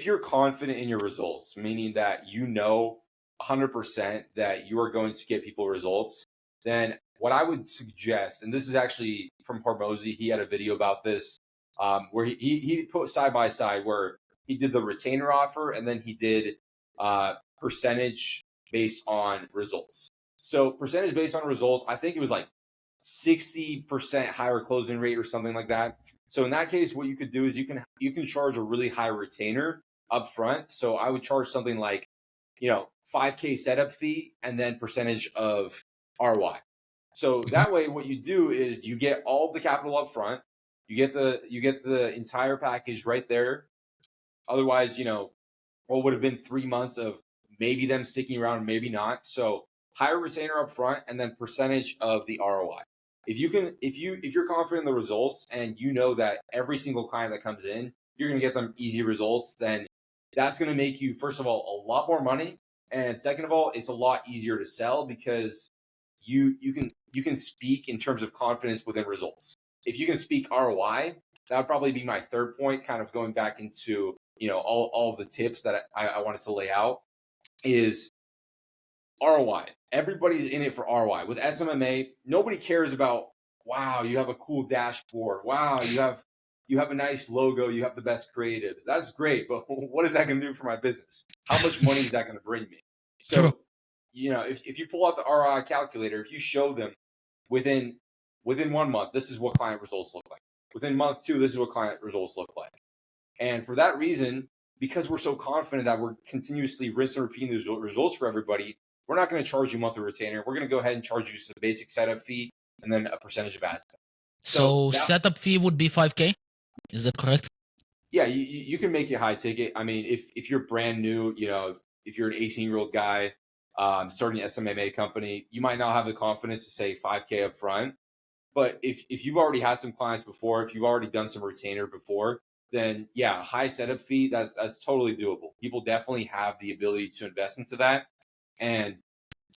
you're confident in your results, meaning that 100% that you are going to get people results, then what I would suggest, and this is actually from Hormozy, he had a video about this, where he put side by side where he did the retainer offer and then he did percentage based on results. So percentage based on results, I think it was like 60% higher closing rate or something like that. So in that case, what you could do is you can charge a really high retainer up front. So I would charge something like, $5K setup fee and then percentage of ROI. So that way, what you do is you get all the capital up front. You get the entire package right there. Otherwise, what would have been 3 months of maybe them sticking around, maybe not. So higher retainer up front and then percentage of the ROI. If you're confident in the results and you know that every single client that comes in, you're going to get them easy results, then that's going to make you, first of all, a lot more money. And second of all, it's a lot easier to sell because you can speak in terms of confidence within results. If you can speak ROI, that would probably be my third point, kind of going back into, all of the tips that I wanted to lay out is ROI. Everybody's in it for ROI. With SMMA, nobody cares about wow, you have a cool dashboard. Wow, you have a nice logo. You have the best creatives. That's great, but what is that going to do for my business? How much money is that going to bring me? True. So, if you pull out the ROI calculator, if you show them within 1 month, this is what client results look like. Within month 2, this is what client results look like. And for that reason, because we're so confident that we're continuously rinse and repeating those results for everybody, we're not going to charge you monthly retainer. We're going to go ahead and charge you some basic setup fee and then a percentage of ad spend. So setup fee would be 5K. Is that correct? Yeah, you can make it high ticket. I mean, if you're brand new, if you're an 18-year-old guy starting an SMMA company, you might not have the confidence to say 5K up front. But if you've already had some clients before, if you've already done some retainer before, then yeah, high setup fee, that's totally doable. People definitely have the ability to invest into that. And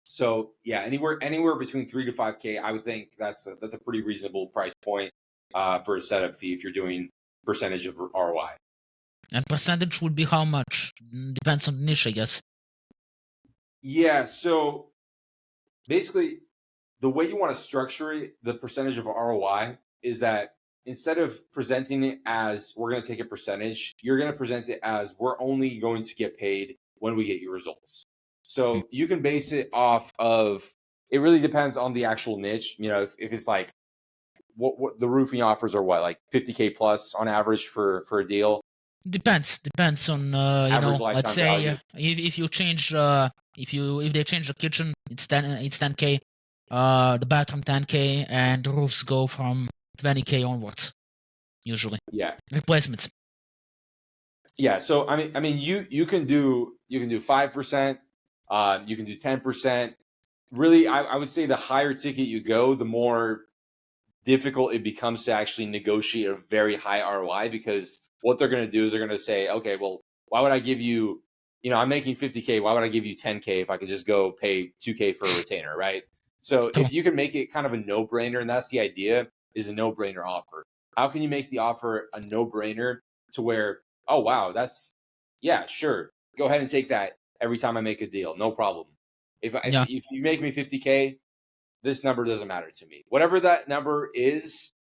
so yeah, anywhere between 3 to 5K, I would think that's a pretty reasonable price point for a setup fee if you're doing percentage of ROI. And percentage would be how much? Depends on the niche, I guess. Yeah, so basically the way you want to structure it, the percentage of ROI, is that instead of presenting it as we're going to take a percentage, you're going to present it as we're only going to get paid when we get your results. So you can base it off of, it really depends on the actual niche. If it's like what the roofing offers are, what, like 50K plus on average for a deal. Depends on Average let's lifetime say value. if you change if they change the kitchen, it's 10K, the bathroom 10K, and roofs go from 20K onwards usually. Yeah. Replacements. Yeah, so I mean, you can do 5%, you can do 10%. Really, I would say the higher ticket you go, the more difficult it becomes to actually negotiate a very high ROI, because what they're going to do is they're going to say, okay, well, why would I give you, I'm making 50K, why would I give you 10K if I could just go pay 2K for a retainer, right? So True. if you can make it kind of a no-brainer, and that's the idea, is a no-brainer offer. How can you make the offer a no-brainer to where, oh, wow, yeah, sure. Go ahead and take that every time I make a deal. No problem. If you make me 50K, this number doesn't matter to me. Whatever that number is,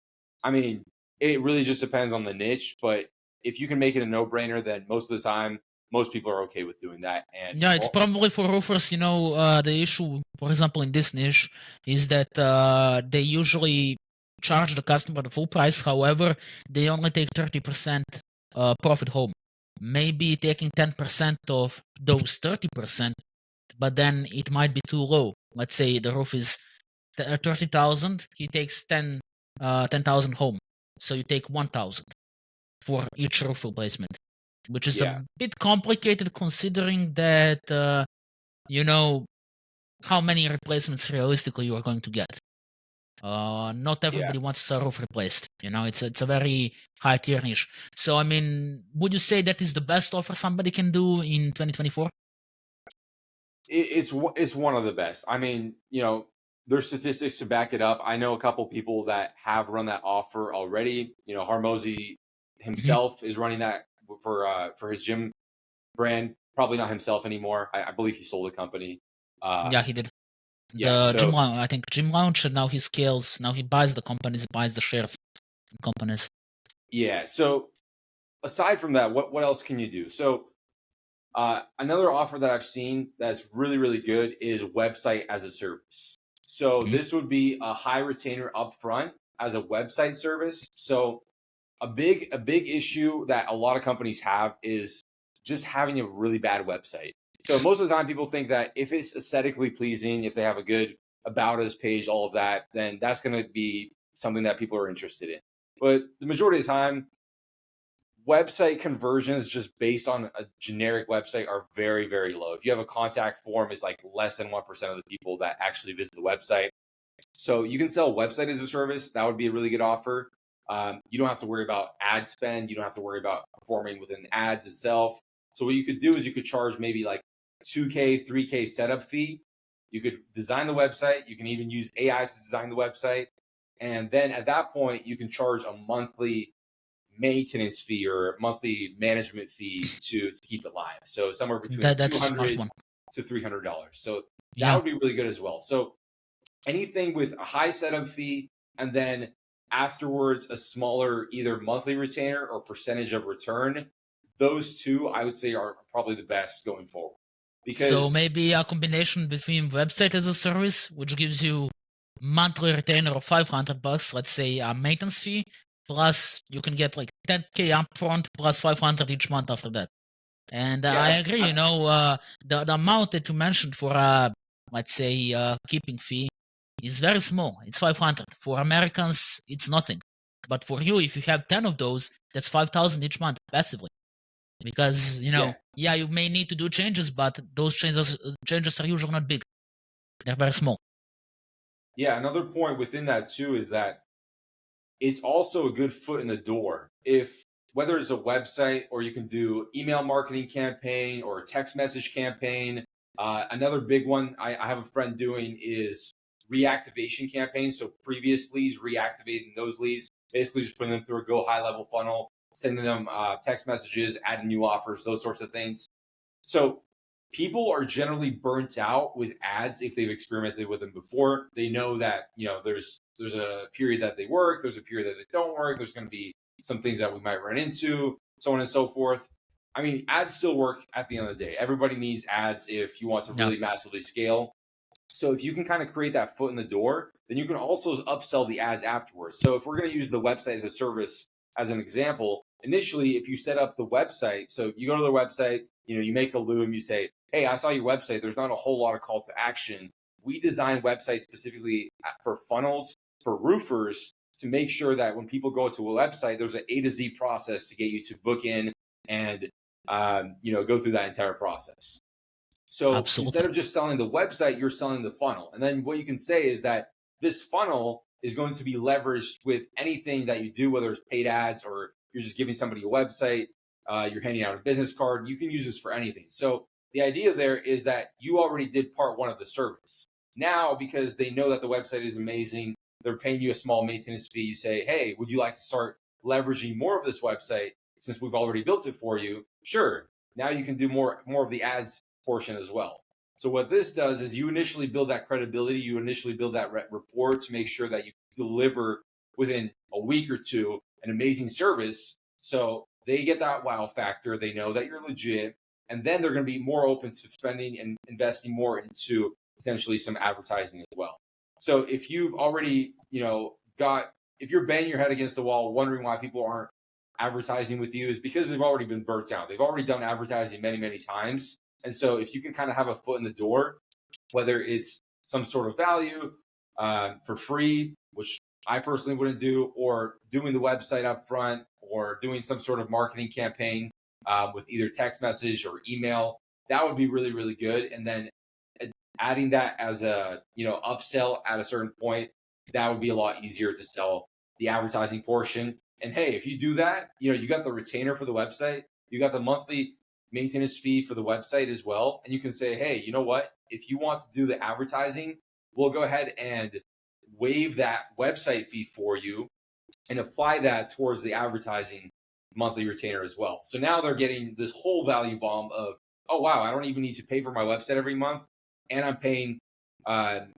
I mean, it really just depends on the niche. But if you can make it a no-brainer, then most of the time, most people are okay with doing that. And yeah, it's probably for roofers. The issue, for example, in this niche, is that they usually charge the customer the full price. However, they only take 30% profit home. Maybe taking 10% of those 30%, but then it might be too low. Let's say the roof is 30,000. He takes 10,000 home. So you take 1,000 for each roof replacement, which is yeah, a bit complicated considering that how many replacements realistically you are going to get. Not everybody wants a roof replaced. It's a very high tier niche. So I mean, would you say that is the best offer somebody can do in 2024? it's one of the best. I mean, there's statistics to back it up. I know a couple people that have run that offer already. Harmozy himself is running that for his gym brand. Probably not himself anymore. I believe he sold the company. Yeah, he did. Yeah, Gym Lounge, I think Gym Lounge, and now he scales. Now he buys the companies, buys the shares in companies. Yeah. So aside from that, what else can you do? So another offer that I've seen that's really, really good is website as a service. So this would be a high retainer upfront as a website service. So a big issue that a lot of companies have is just having a really bad website. So most of the time people think that if it's aesthetically pleasing, if they have a good about us page, all of that, then that's going to be something that people are interested in. But the majority of the time, website conversions just based on a generic website are very, very low. If you have a contact form, it's like less than 1% of the people that actually visit the website. So you can sell website as a service. That would be a really good offer. You don't have to worry about ad spend. You don't have to worry about performing within ads itself. So what you could do is you could charge maybe like 2K, 3K setup fee. You could design the website. You can even use AI to design the website. And then at that point, you can charge a monthly maintenance fee or monthly management fee to keep it live. So somewhere between That's a smart $200 one. to $300. So that Yeah. would be really good as well. So anything with a high setup fee and then afterwards a smaller either monthly retainer or percentage of return. Those two, I would say, are probably the best going forward. So Because maybe a combination between website as a service, which gives you monthly retainer of $500, let's say a maintenance fee, plus you can get like 10K upfront plus 500 each month after that. And I yeah, agree, the amount that you mentioned for let's say keeping fee is very small. It's 500. For Americans, it's nothing. But for you, if you have 10 of those, that's 5,000 each month passively. Because, yeah, yeah, you may need to do changes, but those changes are usually not big. They're very small. yeah. Another point within that too is that it's also a good foot in the door. If whether it's a website or you can do email marketing campaign or a text message campaign. Another big one I have a friend doing is reactivation campaign. So previous leads, reactivating those leads, basically just putting them through a go high level funnel, sending them text messages, adding new offers, those sorts of things. So people are generally burnt out with ads if they've experimented with them before. They know that, there's a period that they work, there's a period that they don't work, there's going to be some things that we might run into, so on and so forth. I mean, ads still work at the end of the day. Everybody needs ads if you want to Yeah. really massively scale. So if you can kind of create that foot in the door, then you can also upsell the ads afterwards. So if we're going to use the website as a service as an example, initially, if you set up the website, so you go to the website, you make a loom, you say, hey, I saw your website. There's not a whole lot of call to action. We design websites specifically for funnels, for roofers, to make sure that when people go to a website, there's an A to Z process to get you to book in and go through that entire process. So instead Absolutely. of just selling the website, you're selling the funnel. And then what you can say is that this funnel is going to be leveraged with anything that you do, whether it's paid ads or you're just giving somebody a website, you're handing out a business card. You can use this for anything. So the idea there is that you already did part one of the service. Now, because they know that the website is amazing, they're paying you a small maintenance fee. You say, hey, would you like to start leveraging more of this website since we've already built it for you? Sure. Now you can do more of the ads portion as well. So what this does is you initially build that credibility, you initially build that rapport to make sure that you deliver within a week or two an amazing service. So they get that wow factor. They know that you're legit. And then they're going to be more open to spending and investing more into potentially some advertising as well. So if you've already, if you're banging your head against the wall, wondering why people aren't advertising with you, is because they've already been burnt out. They've already done advertising many, many times. And so if you can kind of have a foot in the door, whether it's some sort of value for free, which I personally wouldn't do, or doing the website up front, or doing some sort of marketing campaign with either text message or email, that would be really, really good. And then adding that as a, upsell at a certain point, that would be a lot easier to sell the advertising portion. And hey, if you do that, you got the retainer for the website, you got the monthly maintenance fee for the website as well. And you can say, hey, you know what? If you want to do the advertising, we'll go ahead and waive that website fee for you and apply that towards the advertising monthly retainer as well. So now they're getting this whole value bomb of, oh, wow, I don't even need to pay for my website every month. And I'm paying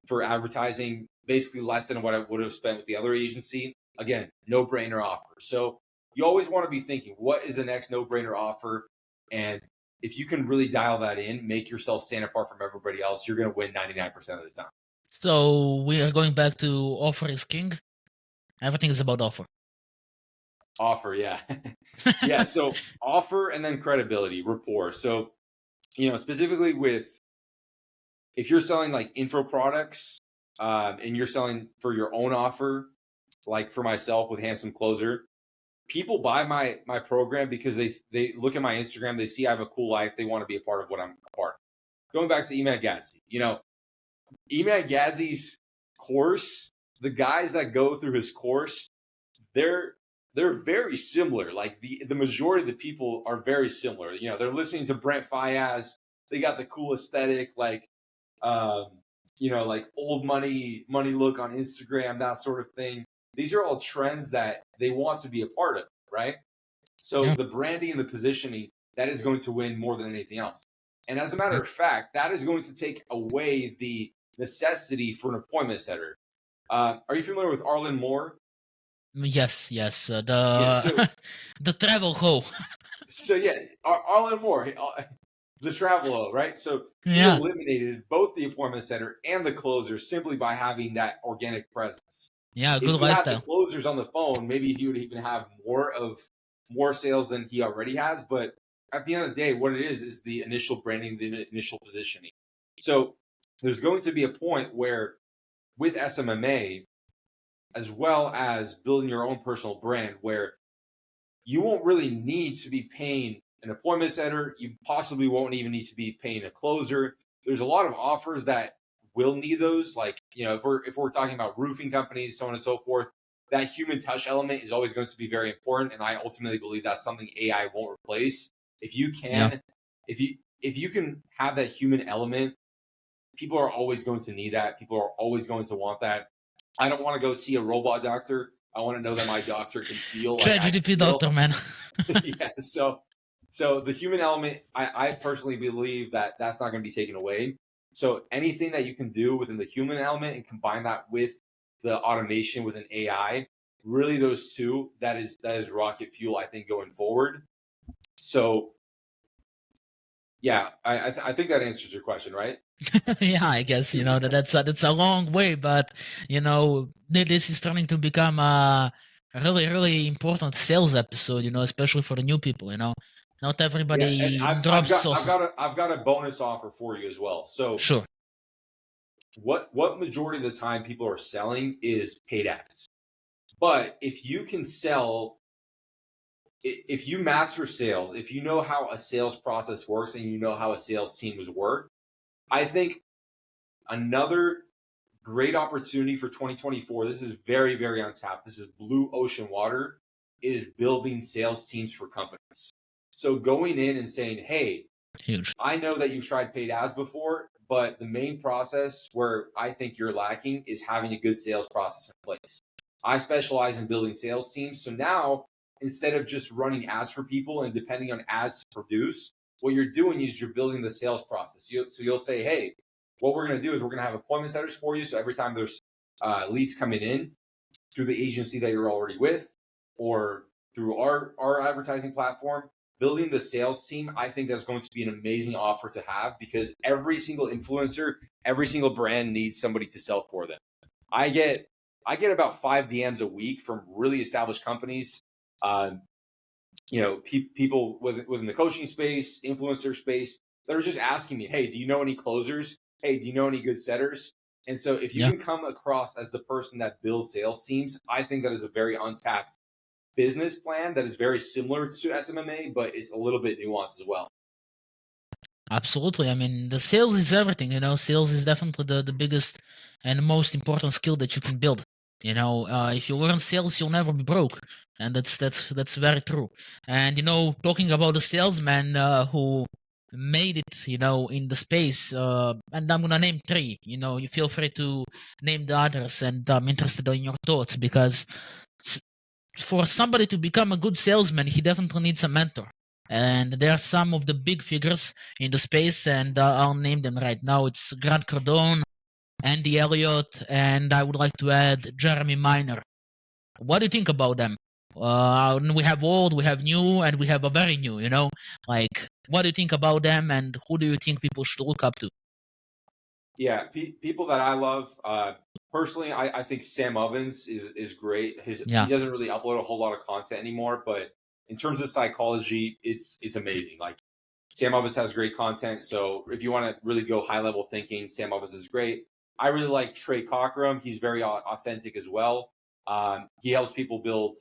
for advertising basically less than what I would have spent with the other agency. Again, no-brainer offer. So you always want to be thinking, what is the next no-brainer offer? And if you can really dial that in, make yourself stand apart from everybody else, you're going to win 99% of the time. So we are going back to offer is king. Everything is about offer. Offer, yeah. Yeah, so offer and then credibility, rapport. So, specifically if you're selling like info products and you're selling for your own offer, like for myself with Handsome Closer, people buy my program because they look at my Instagram, they see I have a cool life, they want to be a part of what I'm a part of. Going back to Imad Ghazi, Imad Ghazi's course, the guys that go through his course, they're very similar. Like the majority of the people are very similar. They're listening to Brent Fayez. They got the cool aesthetic, like like old money look on Instagram, that sort of thing. These are all trends that they want to be a part of, right? So Yeah. the branding and the positioning, that is going to win more than anything else. And as a matter of fact, that is going to take away the necessity for an appointment setter. Are you familiar with Arlen Moore? Yes, yes. Yeah. So The travel hoe. yeah, Arlen Moore, the Travel, right? So he Yeah, eliminated both the appointment setter and the closer simply by having that organic presence. yeah. If Good he had the lifestyle. closers on the phone, maybe he would even have more sales than he already has. But at the end of the day, what it is the initial branding, the initial positioning. So there's going to be a point where with SMMA, as well as building your own personal brand, where you won't really need to be paying an appointment setter. You possibly won't even need to be paying a closer. There's a lot of offers that will need those. Like, if we're talking about roofing companies, so on and so forth, that human touch element is always going to be very important. And I ultimately believe that's something AI won't replace. If you Yeah. can, if you can have that human element, people are always going to need that. People are always going to want that. I don't want to go see a robot doctor. I want to know that my doctor can feel like I ChatGPT feel. doctor, man. Yeah. So the human element, I personally believe that that's not going to be taken away. So anything that you can do within the human element and combine that with the automation with an AI, really those two, that is rocket fuel, I think, going forward. So yeah, I think that answers your question, right? Yeah, I guess that's a long way, but this is turning to become a really really important sales episode. Especially for the new people. Not Yeah, and everybody I've drops got I've sauces. got a I've got a bonus offer for you as well. So Sure. what majority of the time people are selling is paid ads. But if you master sales, if you know how a sales process works and you know how a sales team is work, I think another great opportunity for 2024, this is very, very untapped. This is blue ocean water, is building sales teams for companies. So going in and saying, hey, Huge. I know that you've tried paid ads before, but the main process where I think you're lacking is having a good sales process in place. I specialize in building sales teams. So now, instead of just running ads for people and depending on ads to produce, what you're doing is you're building the sales process. So you'll say, hey, what we're going to do is we're going to have appointment setters for you. So every time there's leads coming in through the agency that you're already with or through our advertising platform, building the sales team, I think that's going to be an amazing offer to have because every single influencer, every single brand needs somebody to sell for them. I get about 5 DMs a week from really established companies, uh, people within the coaching space, influencer space, that are just asking me, hey, do you know any closers? Hey, do you know any good setters? And so if you Yeah. can come across as the person that builds sales teams, I think that is a very untapped business plan that is very similar to SMMA, but it's a little bit nuanced as well. Absolutely. I mean, the sales is everything. Sales is definitely the biggest and most important skill that you can build. If you learn sales, you'll never be broke, and that's very true. And talking about the salesman who made it, in the space, and I'm gonna name three. You feel free to name the others, and I'm interested in your thoughts because for somebody to become a good salesman, he definitely needs a mentor. And there are some of the big figures in the space, and I'll name them right now. It's Grant Cardone, Andy Elliott, and I would like to add Jeremy Miner. What do you think about them? We have old, we have new, and we have a very new, Like, what do you think about them, and who do you think people should look up to? Yeah, people that I love. Personally, I think Sam Ovens is great. He Yeah, doesn't really upload a whole lot of content anymore, but in terms of psychology, it's amazing. Like Sam Ovens has great content. So if you want to really go high level thinking, Sam Ovens is great. I really like Trey Cockrum. He's very authentic as well. He helps people build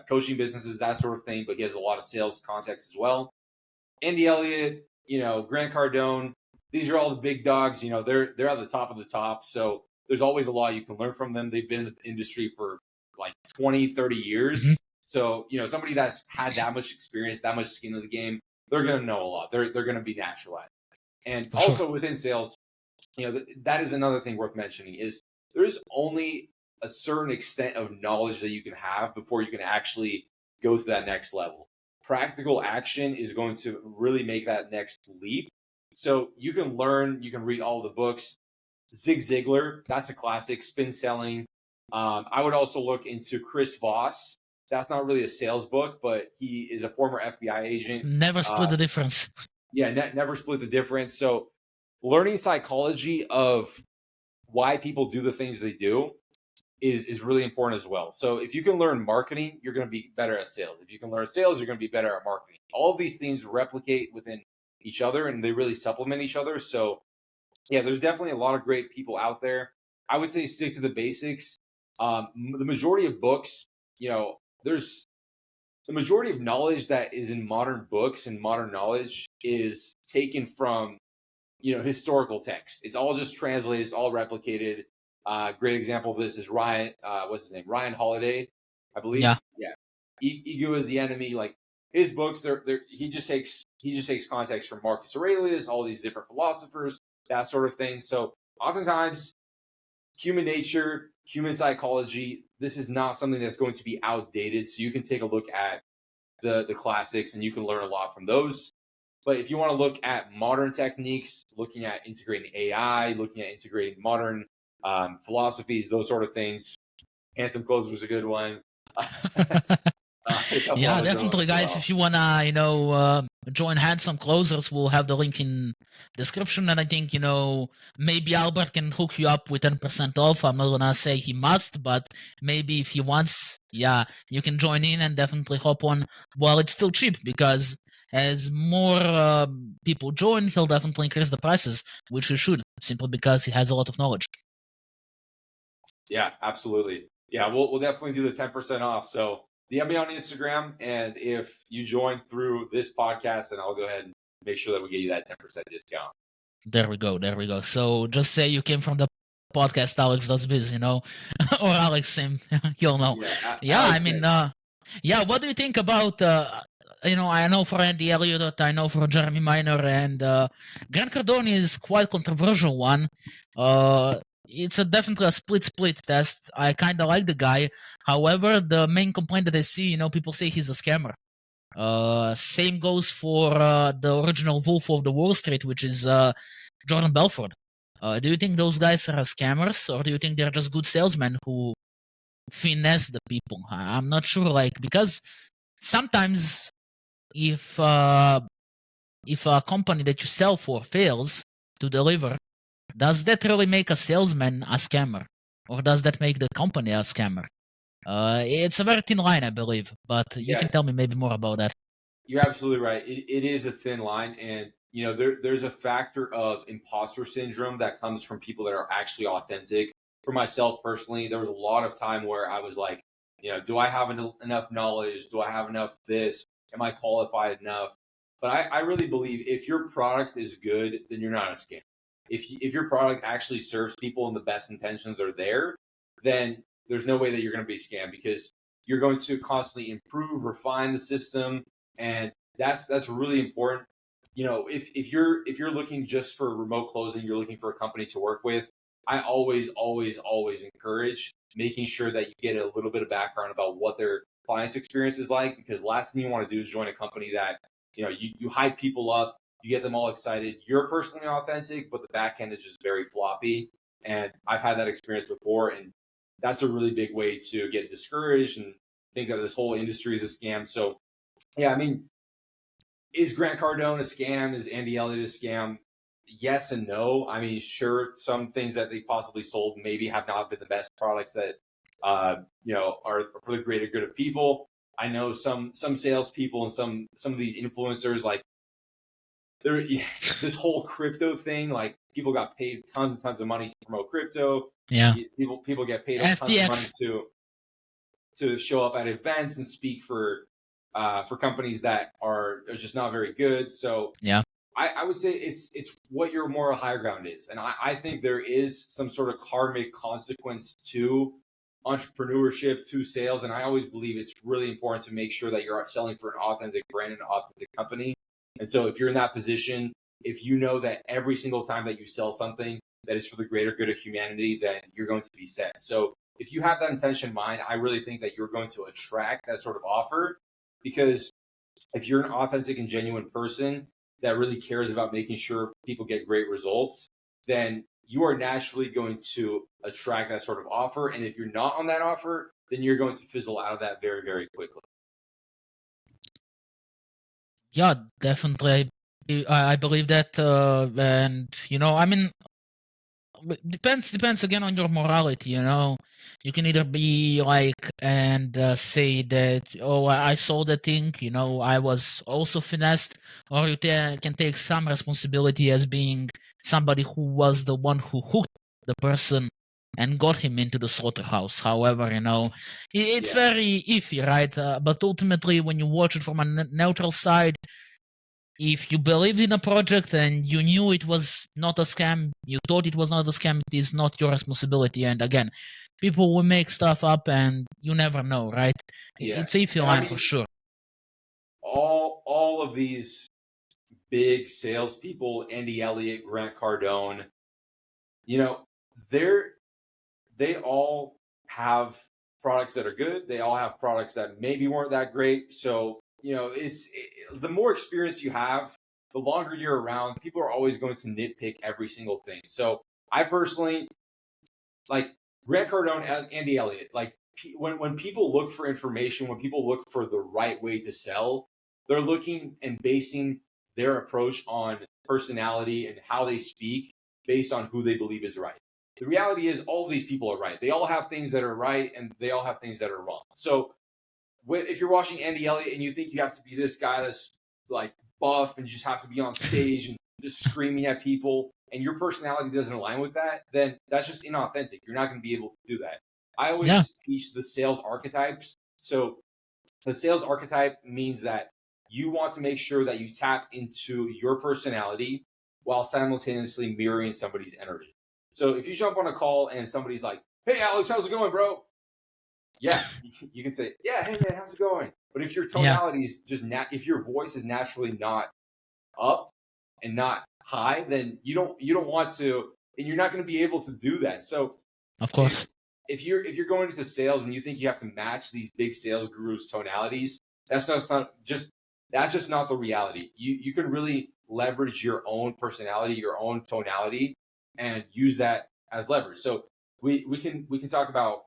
coaching businesses, that sort of thing, but he has a lot of sales context as well. Andy Elliott, Grant Cardone, these are all the big dogs. They're at the top of the top. So there's always a lot you can learn from them. They've been in the industry for like 20, 30 hmm, years. So, somebody that's had that much experience, that much skin in the game, they're going to know a lot. They're going to be natural at it. And for sure. also within sales, that is another thing worth mentioning is there's only a certain extent of knowledge that you can have before you can actually go to that next level. Practical action is going to really make that next leap. So you can learn, you can read all the books. Zig Ziglar, that's a classic. Spin selling. I would also look into Chris Voss. That's not really a sales book, but he is a former FBI agent. Never split the difference. Yeah, never split the difference. So learning psychology of why people do the things they do is really important as well. So if you can learn marketing, you're going to be better at sales. If you can learn sales, you're going to be better at marketing. All of these things replicate within each other and they really supplement each other. So yeah, there's definitely a lot of great people out there. I would say stick to the basics. The majority of books, there's the majority of knowledge that is in modern books and modern knowledge is taken from historical text. It's all just translated. It's all replicated. Great example of this is Ryan. What's his name? Ryan Holiday, I believe. Yeah. Yeah. Ego is the enemy. Like his books, he just takes context from Marcus Aurelius, all these different philosophers, that sort of thing. So oftentimes, human nature, human psychology, this is not something that's going to be outdated. So you can take a look at the classics and you can learn a lot from those. But if you want to look at modern techniques, looking at integrating AI, looking at integrating modern philosophies, those sort of things, Handsome Clothes was a good one. Yeah, definitely, guys. If you wanna, join Handsome Closers, we'll have the link in description. And I think maybe Albert can hook you up with 10% off. I'm not gonna say he must, but maybe if he wants, yeah, you can join in and definitely hop on while it's still cheap. Because as more people join, he'll definitely increase the prices, which he should, simply because he has a lot of knowledge. Yeah, absolutely. Yeah, we'll definitely do the 10% off. So DM me on Instagram, and if you join through this podcast, then I'll go ahead and make sure that we get you that 10% discount. There we go. So just say you came from the podcast AlexDoesBiz, or Alex Sim. You'll know. Yeah, Alex I mean, what do you think about, I know for Andy Elliott, I know for Jeremy Minor, and Grant Cardone is quite controversial one. It's definitely a split test. I kind of like the guy. However, the main complaint that I see, people say he's a scammer. Same goes for the original Wolf of the Wall Street, which is Jordan Belfort. Do you think those guys are scammers, or do you think they're just good salesmen who finesse the people? I'm not sure, because sometimes if a company that you sell for fails to deliver, does that really make a salesman a scammer, or does that make the company a scammer? It's a very thin line, I believe, but you can tell me maybe more about that. You're absolutely right. It is a thin line, and there's a factor of imposter syndrome that comes from people that are actually authentic. For myself personally, there was a lot of time where I was like, do I have enough knowledge? Do I have enough this? Am I qualified enough? But I really believe if your product is good, then you're not a scam. If your product actually serves people and the best intentions are there, then there's no way that you're going to be scammed, because you're going to constantly improve, refine the system, and that's really important. If you're looking just for remote closing, you're looking for a company to work with, I always encourage making sure that you get a little bit of background about what their client's experience is like, because last thing you want to do is join a company that you hype people up, you get them all excited, you're personally authentic, but the back end is just very floppy. And I've had that experience before, and that's a really big way to get discouraged and think that this whole industry is a scam. So yeah, I mean, is Grant Cardone a scam? Is Andy Elliott a scam? Yes and no. I mean, sure, some things that they possibly sold maybe have not been the best products that are for the greater good of people. I know some salespeople and some of these influencers, like this whole crypto thing, like people got paid tons and tons of money to promote crypto. Yeah, people get paid FTX. tons of money to show up at events and speak for companies that are just not very good. So yeah, I would say it's what your moral high ground is. And I think there is some sort of karmic consequence to entrepreneurship, to sales. And I always believe it's really important to make sure that you're selling for an authentic brand and an authentic company. And so if you're in that position, if you know that every single time that you sell something that is for the greater good of humanity, then you're going to be set. So if you have that intention in mind, I really think that you're going to attract that sort of offer, because if you're an authentic and genuine person that really cares about making sure people get great results, then you are naturally going to attract that sort of offer. And if you're not on that offer, then you're going to fizzle out of that very, very quickly. Yeah, definitely. I believe that, and I mean, depends again on your morality. You can either be like and say that, oh, I saw the thing, I was also finessed, or you can take some responsibility as being somebody who was the one who hooked the person and got him into the slaughterhouse. However, it's very iffy, right? But ultimately, when you watch it from a neutral side, if you believed in a project and you knew it was not a scam, you thought it was not a scam, it is not your responsibility. And again, people will make stuff up and you never know, right? Yeah. It's a iffy line for sure. All of these big salespeople, Andy Elliott, Grant Cardone, they all have products that are good. They all have products that maybe weren't that great. So, the more experience you have, the longer you're around, people are always going to nitpick every single thing. So I personally like Grant Cardone and Andy Elliott. Like when people look for information, when people look for the right way to sell, they're looking and basing their approach on personality and how they speak based on who they believe is right. The reality is all of these people are right. They all have things that are right and they all have things that are wrong. So if you're watching Andy Elliott and you think you have to be this guy that's like buff and you just have to be on stage and just screaming at people and your personality doesn't align with that, then that's just inauthentic. You're not going to be able to do that. I always teach the sales archetypes. So the sales archetype means that you want to make sure that you tap into your personality while simultaneously mirroring somebody's energy. So if you jump on a call and somebody's like, "Hey, Alex, how's it going, bro?" Yeah, you can say, "Yeah, hey man, how's it going?" But if your tonality is just if your voice is naturally not up and not high, then you don't want to, and you're not going to be able to do that. So, of course, if you're going into sales and you think you have to match these big sales gurus' tonalities, that's just not the reality. You can really leverage your own personality, your own tonality, and use that as leverage. So we can talk about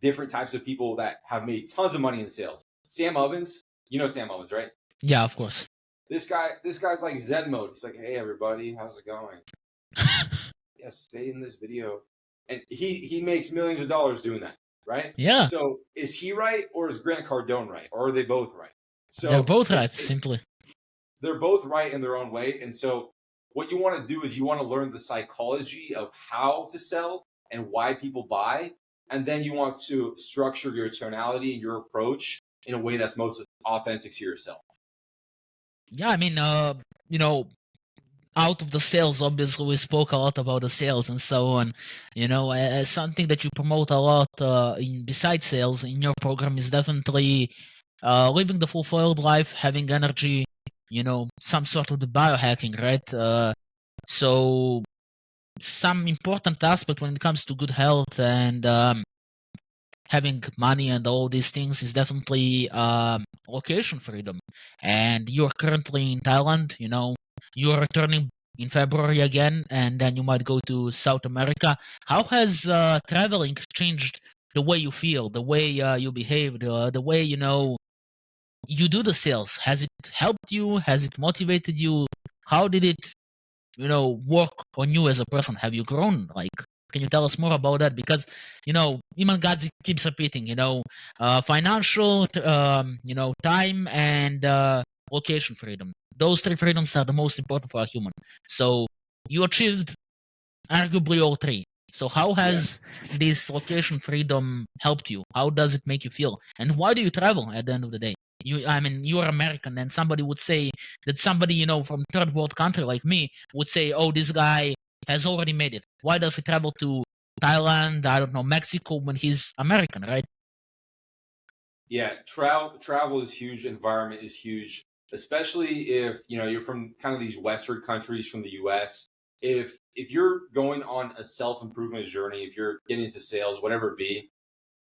different types of people that have made tons of money in sales. Sam Ovens, you know Sam Ovens, right? Yeah, of course. This guy's like Zen mode. He's like, "Hey everybody, how's it going?" Yeah, stay in this video. And he makes millions of dollars doing that, right? Yeah. So is he right or is Grant Cardone right? Or are they both right? So they're both right, simply. They're both right in their own way. And so what you want to do is you want to learn the psychology of how to sell and why people buy. And then you want to structure your tonality and your approach in a way that's most authentic to yourself. Yeah, I mean, out of the sales, obviously, we spoke a lot about the sales and so on. Something that you promote a lot besides sales in your program is definitely living the fulfilled life, having energy, some sort of the biohacking, right? So some important aspect when it comes to good health and having money and all these things is definitely location freedom. And you're currently in Thailand, you're returning in February again, and then you might go to South America. How has traveling changed the way you feel, the way you behave, the way, you do the sales? Has it helped you? Has it motivated you? How did it, work on you as a person? Have you grown? Can you tell us more about that? Because, Iman Gadzi keeps repeating, financial, time and location freedom. Those three freedoms are the most important for a human. So you achieved arguably all three. So how has this location freedom helped you? How does it make you feel? And why do you travel at the end of the day? You're American, and somebody would say that somebody, from third world country like me would say, "Oh, this guy has already made it. Why does he travel to Thailand, I don't know, Mexico when he's American, right?" Yeah, travel is huge. Environment is huge, especially if you're from kind of these Western countries from the U.S. If you're going on a self-improvement journey, if you're getting into sales, whatever it be,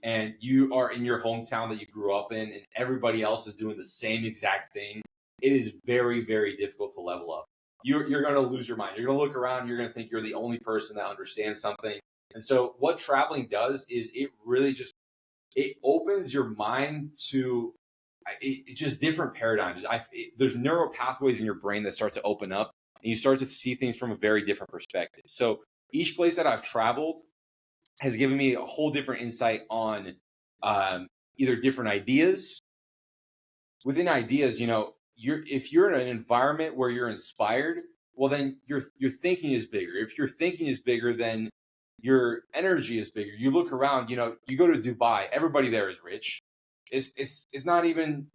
and you are in your hometown that you grew up in, and everybody else is doing the same exact thing, it is very, very difficult to level up. you're going to lose your mind. You're going to look around. You're going to think you're the only person that understands something. And so what traveling does is it really just, it opens your mind to it's just different paradigms. There's neural pathways in your brain that start to open up, and you start to see things from a very different perspective. So each place that I've traveled has given me a whole different insight on either different ideas. Within ideas, you know, if you're in an environment where you're inspired, well, then your thinking is bigger. If your thinking is bigger, then your energy is bigger. You look around, you know, you go to Dubai, everybody there is rich. It's not even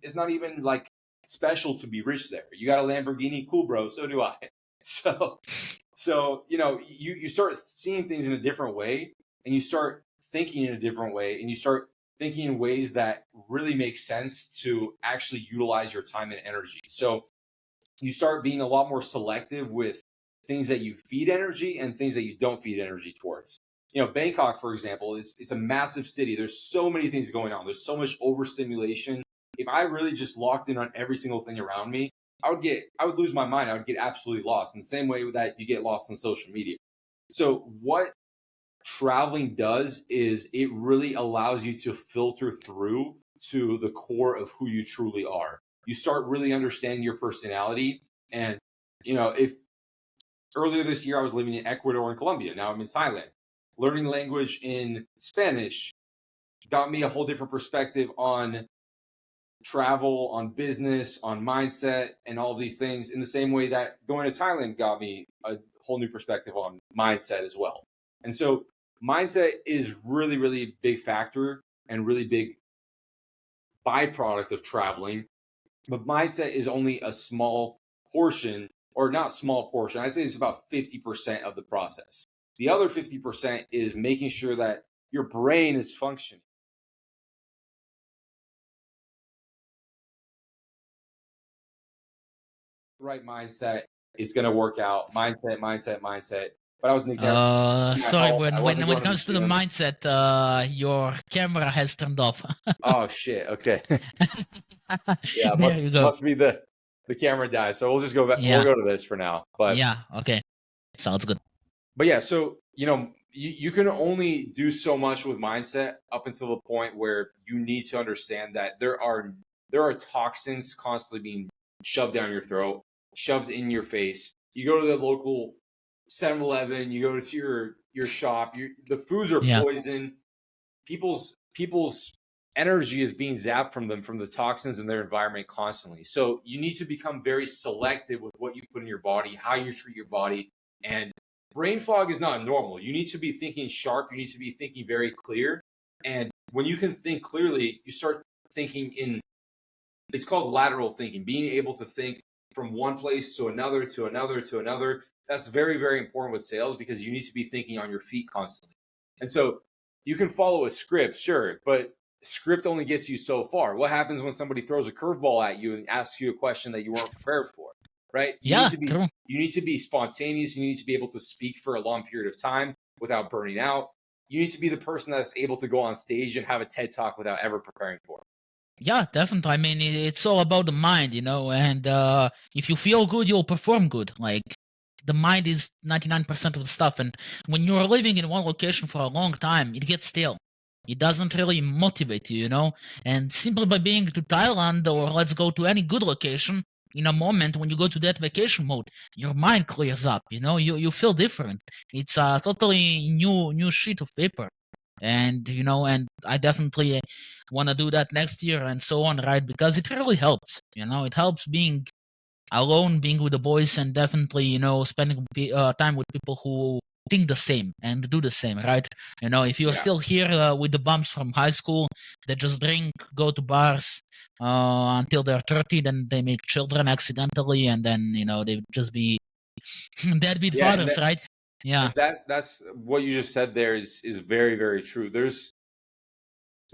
like special to be rich there. You got a Lamborghini, cool, bro. So do I. So you know, you start seeing things in a different way, and you start thinking in a different way, and you start thinking in ways that really make sense to actually utilize your time and energy. So you start being a lot more selective with things that you feed energy and things that you don't feed energy towards. You know, Bangkok, for example, it's a massive city. There's so many things going on. There's so much overstimulation. If I really just locked in on every single thing around me, I would lose my mind. I would get absolutely lost in the same way that you get lost on social media. So what traveling does is it really allows you to filter through to the core of who you truly are. You start really understanding your personality. And, you know, if earlier this year I was living in Ecuador and Colombia, now I'm in Thailand. Learning language in Spanish got me a whole different perspective on travel, on business, on mindset, and all these things, in the same way that going to Thailand got me a whole new perspective on mindset as well. And so mindset is really, really big factor and really big byproduct of traveling. But mindset is only a small portion, or not small portion. I'd say it's about 50% of the process. The other 50% is making sure that your brain is functioning. Right mindset is going to work out. Mindset. But I was neglecting my Sorry, health. I wasn't when going it to the comes to the gym. mindset, your camera has turned off. Oh shit. Okay. Yeah, There you go. must be the camera died. So we'll just go back. We'll Yeah, go to this for now. But yeah, okay, sounds good. yeah, so you know, you can only do so much with mindset up until the point where you need to understand that there are toxins constantly being shoved down your throat, shoved in your face. You go to the local 7-Eleven, you go to your shop, the foods are Yeah, poison. People's energy is being zapped from them, from the toxins in their environment constantly. So you need to become very selective with what you put in your body, how you treat your body. And brain fog is not normal. You need to be thinking sharp. You need to be thinking very clear. And when you can think clearly, you start thinking in, it's called lateral thinking, being able to think from one place to another, to another, to another. That's very, very important with sales, because you need to be thinking on your feet constantly. And so you can follow a script, sure, but script only gets you so far. What happens when somebody throws a curveball at you and asks you a question that you weren't prepared for, right? yeah, true. You need to be spontaneous. You need to be able to speak for a long period of time without burning out. You need to be the person that's able to go on stage and have a TED talk without ever preparing for it. Yeah, definitely. I mean, it's all about the mind, you know, and if you feel good, you'll perform good. Like, the mind is 99% of the stuff, and when you're living in one location for a long time, it gets stale. It doesn't really motivate you, you know, and simply by being to Thailand, or let's go to any good location, in a moment when you go to that vacation mode, your mind clears up, you know, you feel different. It's a totally new sheet of paper. And you know, and I definitely want to do that next year and so on, right? Because it really helps, you know, it helps being alone, being with the boys, and definitely, you know, spending time with people who think the same and do the same, right? You know, if you're Yeah. still here with the bums from high school that just drink, go to bars until they're 30, then they make children accidentally, and then, you know, they just be deadbeat Yeah. fathers, right? Yeah, And that's what you just said there is very, very true. There's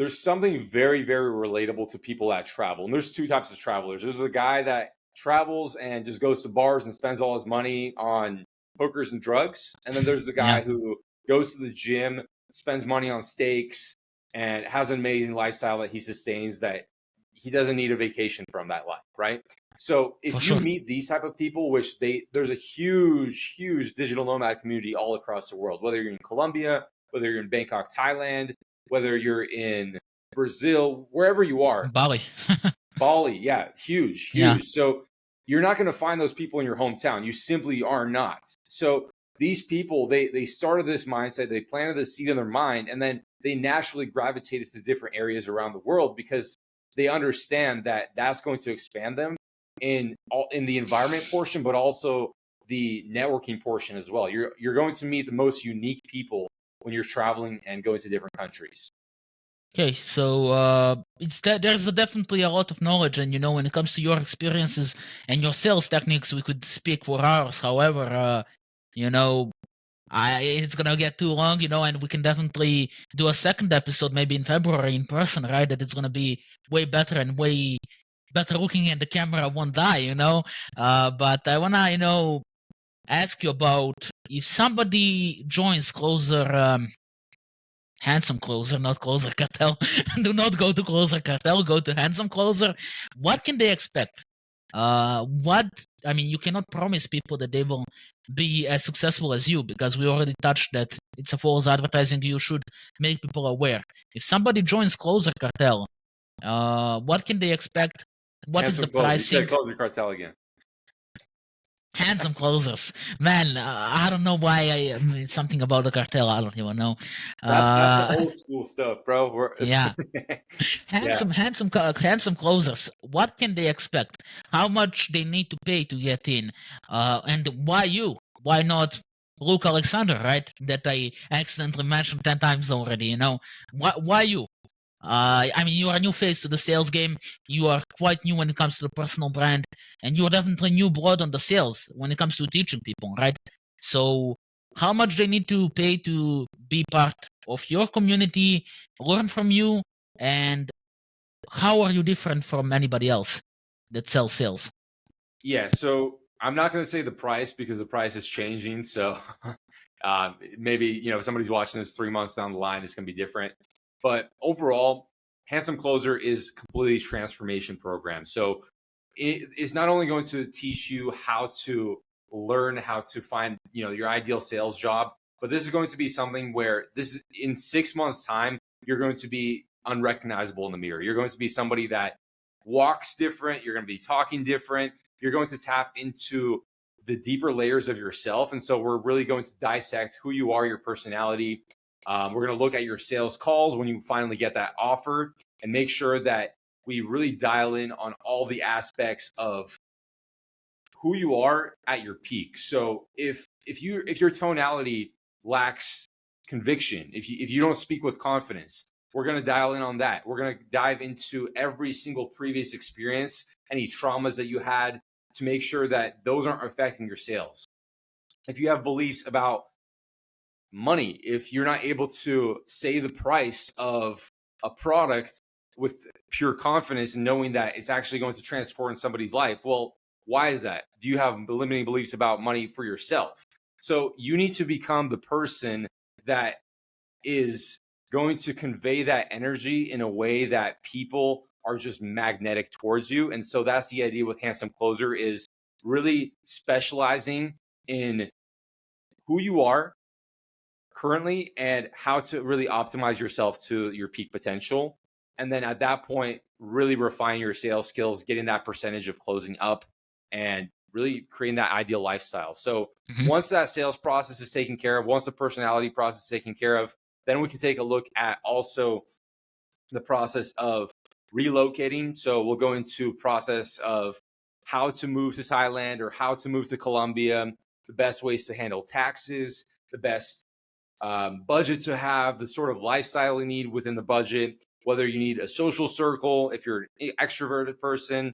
something very, very relatable to people that travel. And there's two types of travelers. There's a guy that travels and just goes to bars and spends all his money on hookers and drugs. And then there's the yeah, guy who goes to the gym, spends money on steaks, and has an amazing lifestyle that he sustains, that he doesn't need a vacation from that life, right? So For if you sure. meet these type of people, which there's a huge digital nomad community all across the world, whether you're in Colombia, whether you're in Bangkok, Thailand, whether you're in Brazil, wherever you are, Bali. Bali, yeah, huge, Yeah. huge. So you're not going to find those people in your hometown. You simply are not. So these people, they started this mindset, they planted the seed in their mind, and then they naturally gravitated to different areas around the world because they understand that that's going to expand them in the environment portion, but also the networking portion as well. You're going to meet the most unique people when you're traveling and going to different countries. Okay, so it's that there's definitely a lot of knowledge, and when it comes to your experiences and your sales techniques, we could speak for hours. However, you know, it's gonna get too long, and we can definitely do a second episode maybe in February in person, right? That it's gonna be way better and way better looking, and the camera won't die. But I wanna, ask you about if somebody joins Closer. Handsome Closer, not Closer Cartel. Do not go to Closer Cartel. Go to Handsome Closer. What can they expect? You cannot promise people that they will be as successful as you because we already touched that it's a false advertising. You should make people aware. If somebody joins Closer Cartel, what can they expect? What is the Handsome clothes. You pricing? said close your cartel again. Handsome closers, man. I don't know why it's something about the cartel. I don't even know. That's the Uh, old school stuff, bro. yeah. Yeah. Handsome closers. What can they expect? How much they need to pay to get in? And why you? Why not Luke Alexander? Right? That I accidentally mentioned 10 times already. Why you? You are a new face to the sales game. You are quite new when it comes to the personal brand, and you are definitely new blood on the sales when it comes to teaching people, right? So, how much they need to pay to be part of your community, learn from you, and how are you different from anybody else that sells sales? Yeah. So I'm not going to say the price because the price is changing. So maybe, if somebody's watching this 3 months down the line, it's going to be different. But overall, Handsome Closer is completely transformation program. So it's not only going to teach you how to learn how to find, your ideal sales job, but this is going to be something where this is in 6 months time, you're going to be unrecognizable in the mirror. You're going to be somebody that walks different. You're going to be talking different. You're going to tap into the deeper layers of yourself. And so we're really going to dissect who you are, your personality. We're going to look at your sales calls when you finally get that offer and make sure that we really dial in on all the aspects of who you are at your peak. So if your tonality lacks conviction, if you don't speak with confidence, we're going to dial in on that. We're going to dive into every single previous experience, any traumas that you had, to make sure that those aren't affecting your sales. If you have beliefs about money, if you're not able to say the price of a product with pure confidence and knowing that it's actually going to transform somebody's life, well, why is that? Do you have limiting beliefs about money for yourself? So you need to become the person that is going to convey that energy in a way that people are just magnetic towards you. And so that's the idea with Handsome Closer, is really specializing in who you are currently and how to really optimize yourself to your peak potential. And then at that point, really refine your sales skills, getting that percentage of closing up, and really creating that ideal lifestyle. So Mhm. once that sales process is taken care of, once the personality process is taken care of, then we can take a look at also the process of relocating. So we'll go into process of how to move to Thailand or how to move to Colombia, the best ways to handle taxes, the best budget to have, the sort of lifestyle you need within the budget, whether you need a social circle, if you're an extroverted person,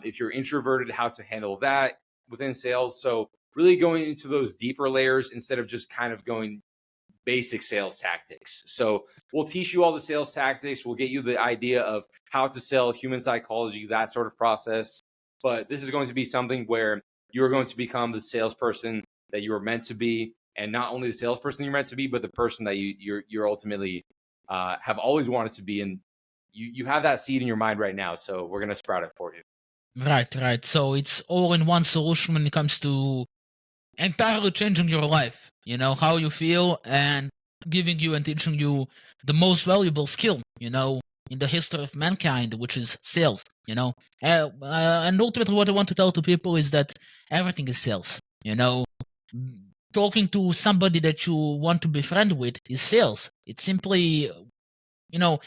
if you're introverted, how to handle that within sales. So really going into those deeper layers instead of just kind of going basic sales tactics. So we'll teach you all the sales tactics. We'll get you the idea of how to sell, human psychology, that sort of process. But this is going to be something where you're going to become the salesperson that you were meant to be, and not only the salesperson you're meant to be, but the person that you're ultimately have always wanted to be. And you have that seed in your mind right now. So we're going to sprout it for you. Right. So it's all in one solution when it comes to entirely changing your life, how you feel, and giving you and teaching you the most valuable skill, in the history of mankind, which is sales, and ultimately what I want to tell to people is that everything is sales, talking to somebody that you want to be friend with is sales. It's simply, you know,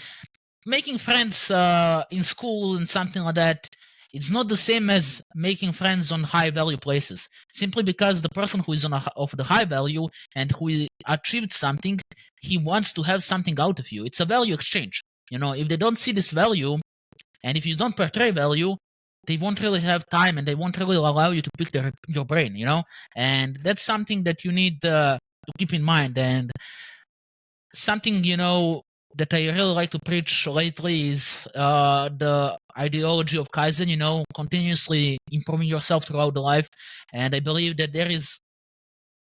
making friends in school and something like that. It's not the same as making friends on high value places. Simply because the person who is of the high value and who achieved something, he wants to have something out of you. It's a value exchange. If they don't see this value, and if you don't portray value, they won't really have time and they won't really allow you to pick your brain. And that's something that you need to keep in mind. And something that I really like to preach lately is the ideology of Kaizen, continuously improving yourself throughout the life. And I believe that there is,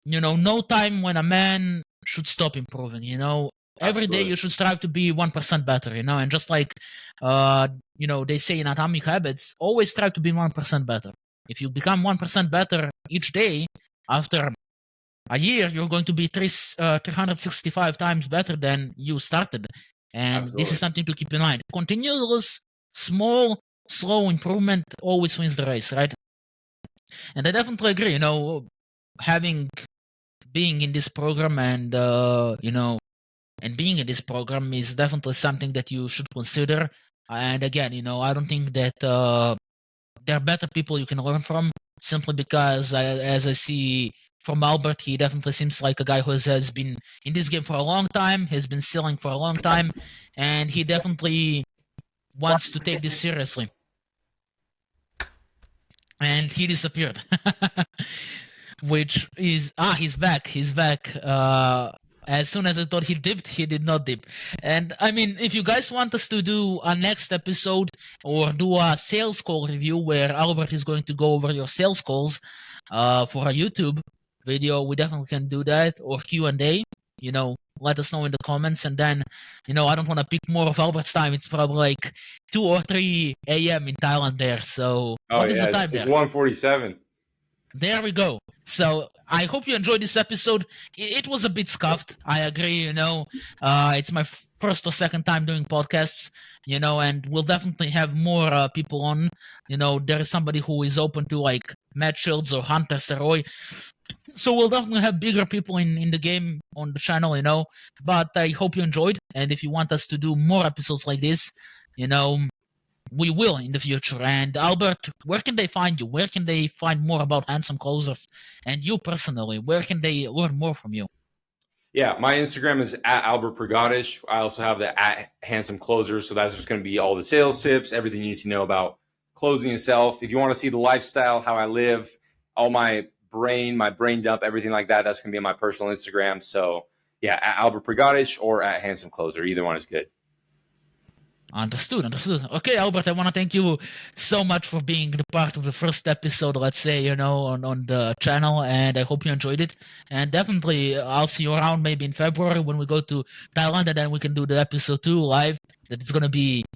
no time when a man should stop improving, Every day Absolutely. you should strive to be 1% better, and just like, they say in Atomic Habits, always strive to be 1% better. If you become 1% better each day, after a year, you're going to be 365 times better than you started. And this is Absolutely. something to keep in mind. Continuous, small, slow improvement always wins the race, right? And I definitely agree, being in this program and, and being in this program is definitely something that you should consider. And again, I don't think that there are better people you can learn from simply because, as I see from Albert, he definitely seems like a guy who has been in this game for a long time, has been selling for a long time, and he definitely wants to take this seriously. And he disappeared. Which is, he's back. He's back. As soon as I thought he dipped, he did not dip. And I mean, if you guys want us to do a next episode or do a sales call review where Albert is going to go over your sales calls for a YouTube video, we definitely can do that, or Q&A. Let us know in the comments. And then, I don't want to pick more of Albert's time. It's probably like 2 or 3 a.m. in Thailand there. So Oh what is yeah, the time it's there? 1:47. There we go. So I hope you enjoyed this episode. It was a bit scuffed. I agree. It's my first or second time doing podcasts. And we'll definitely have more people on. There is somebody who is open to like Matt Shields or Hunter Saroy. So we'll definitely have bigger people in the game on the channel. But I hope you enjoyed. And if you want us to do more episodes like this, we will in the future. And Albert, where can they find you? Where can they find more about Handsome Closers and you personally? Where can they learn more from you? Yeah, my Instagram is at Albert Prigodish. I also have the at Handsome Closer. So that's just going to be all the sales tips, everything you need to know about closing yourself. If you want to see the lifestyle, how I live, all my brain dump, everything like that, that's going to be on my personal Instagram. So yeah, at Albert Prigodish or at Handsome Closer. Either one is good. Understood. Okay, Albert, I want to thank you so much for being the part of the first episode, let's say, on the channel, and I hope you enjoyed it. And definitely, I'll see you around maybe in February when we go to Thailand, and then we can do the episode 2 live. That it's going to be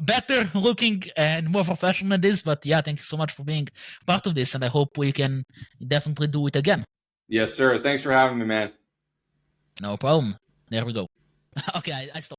better looking and more professional than this. But yeah, thank you so much for being part of this, and I hope we can definitely do it again. Yes, sir. Thanks for having me, man. No problem. There we go. Okay, I stopped.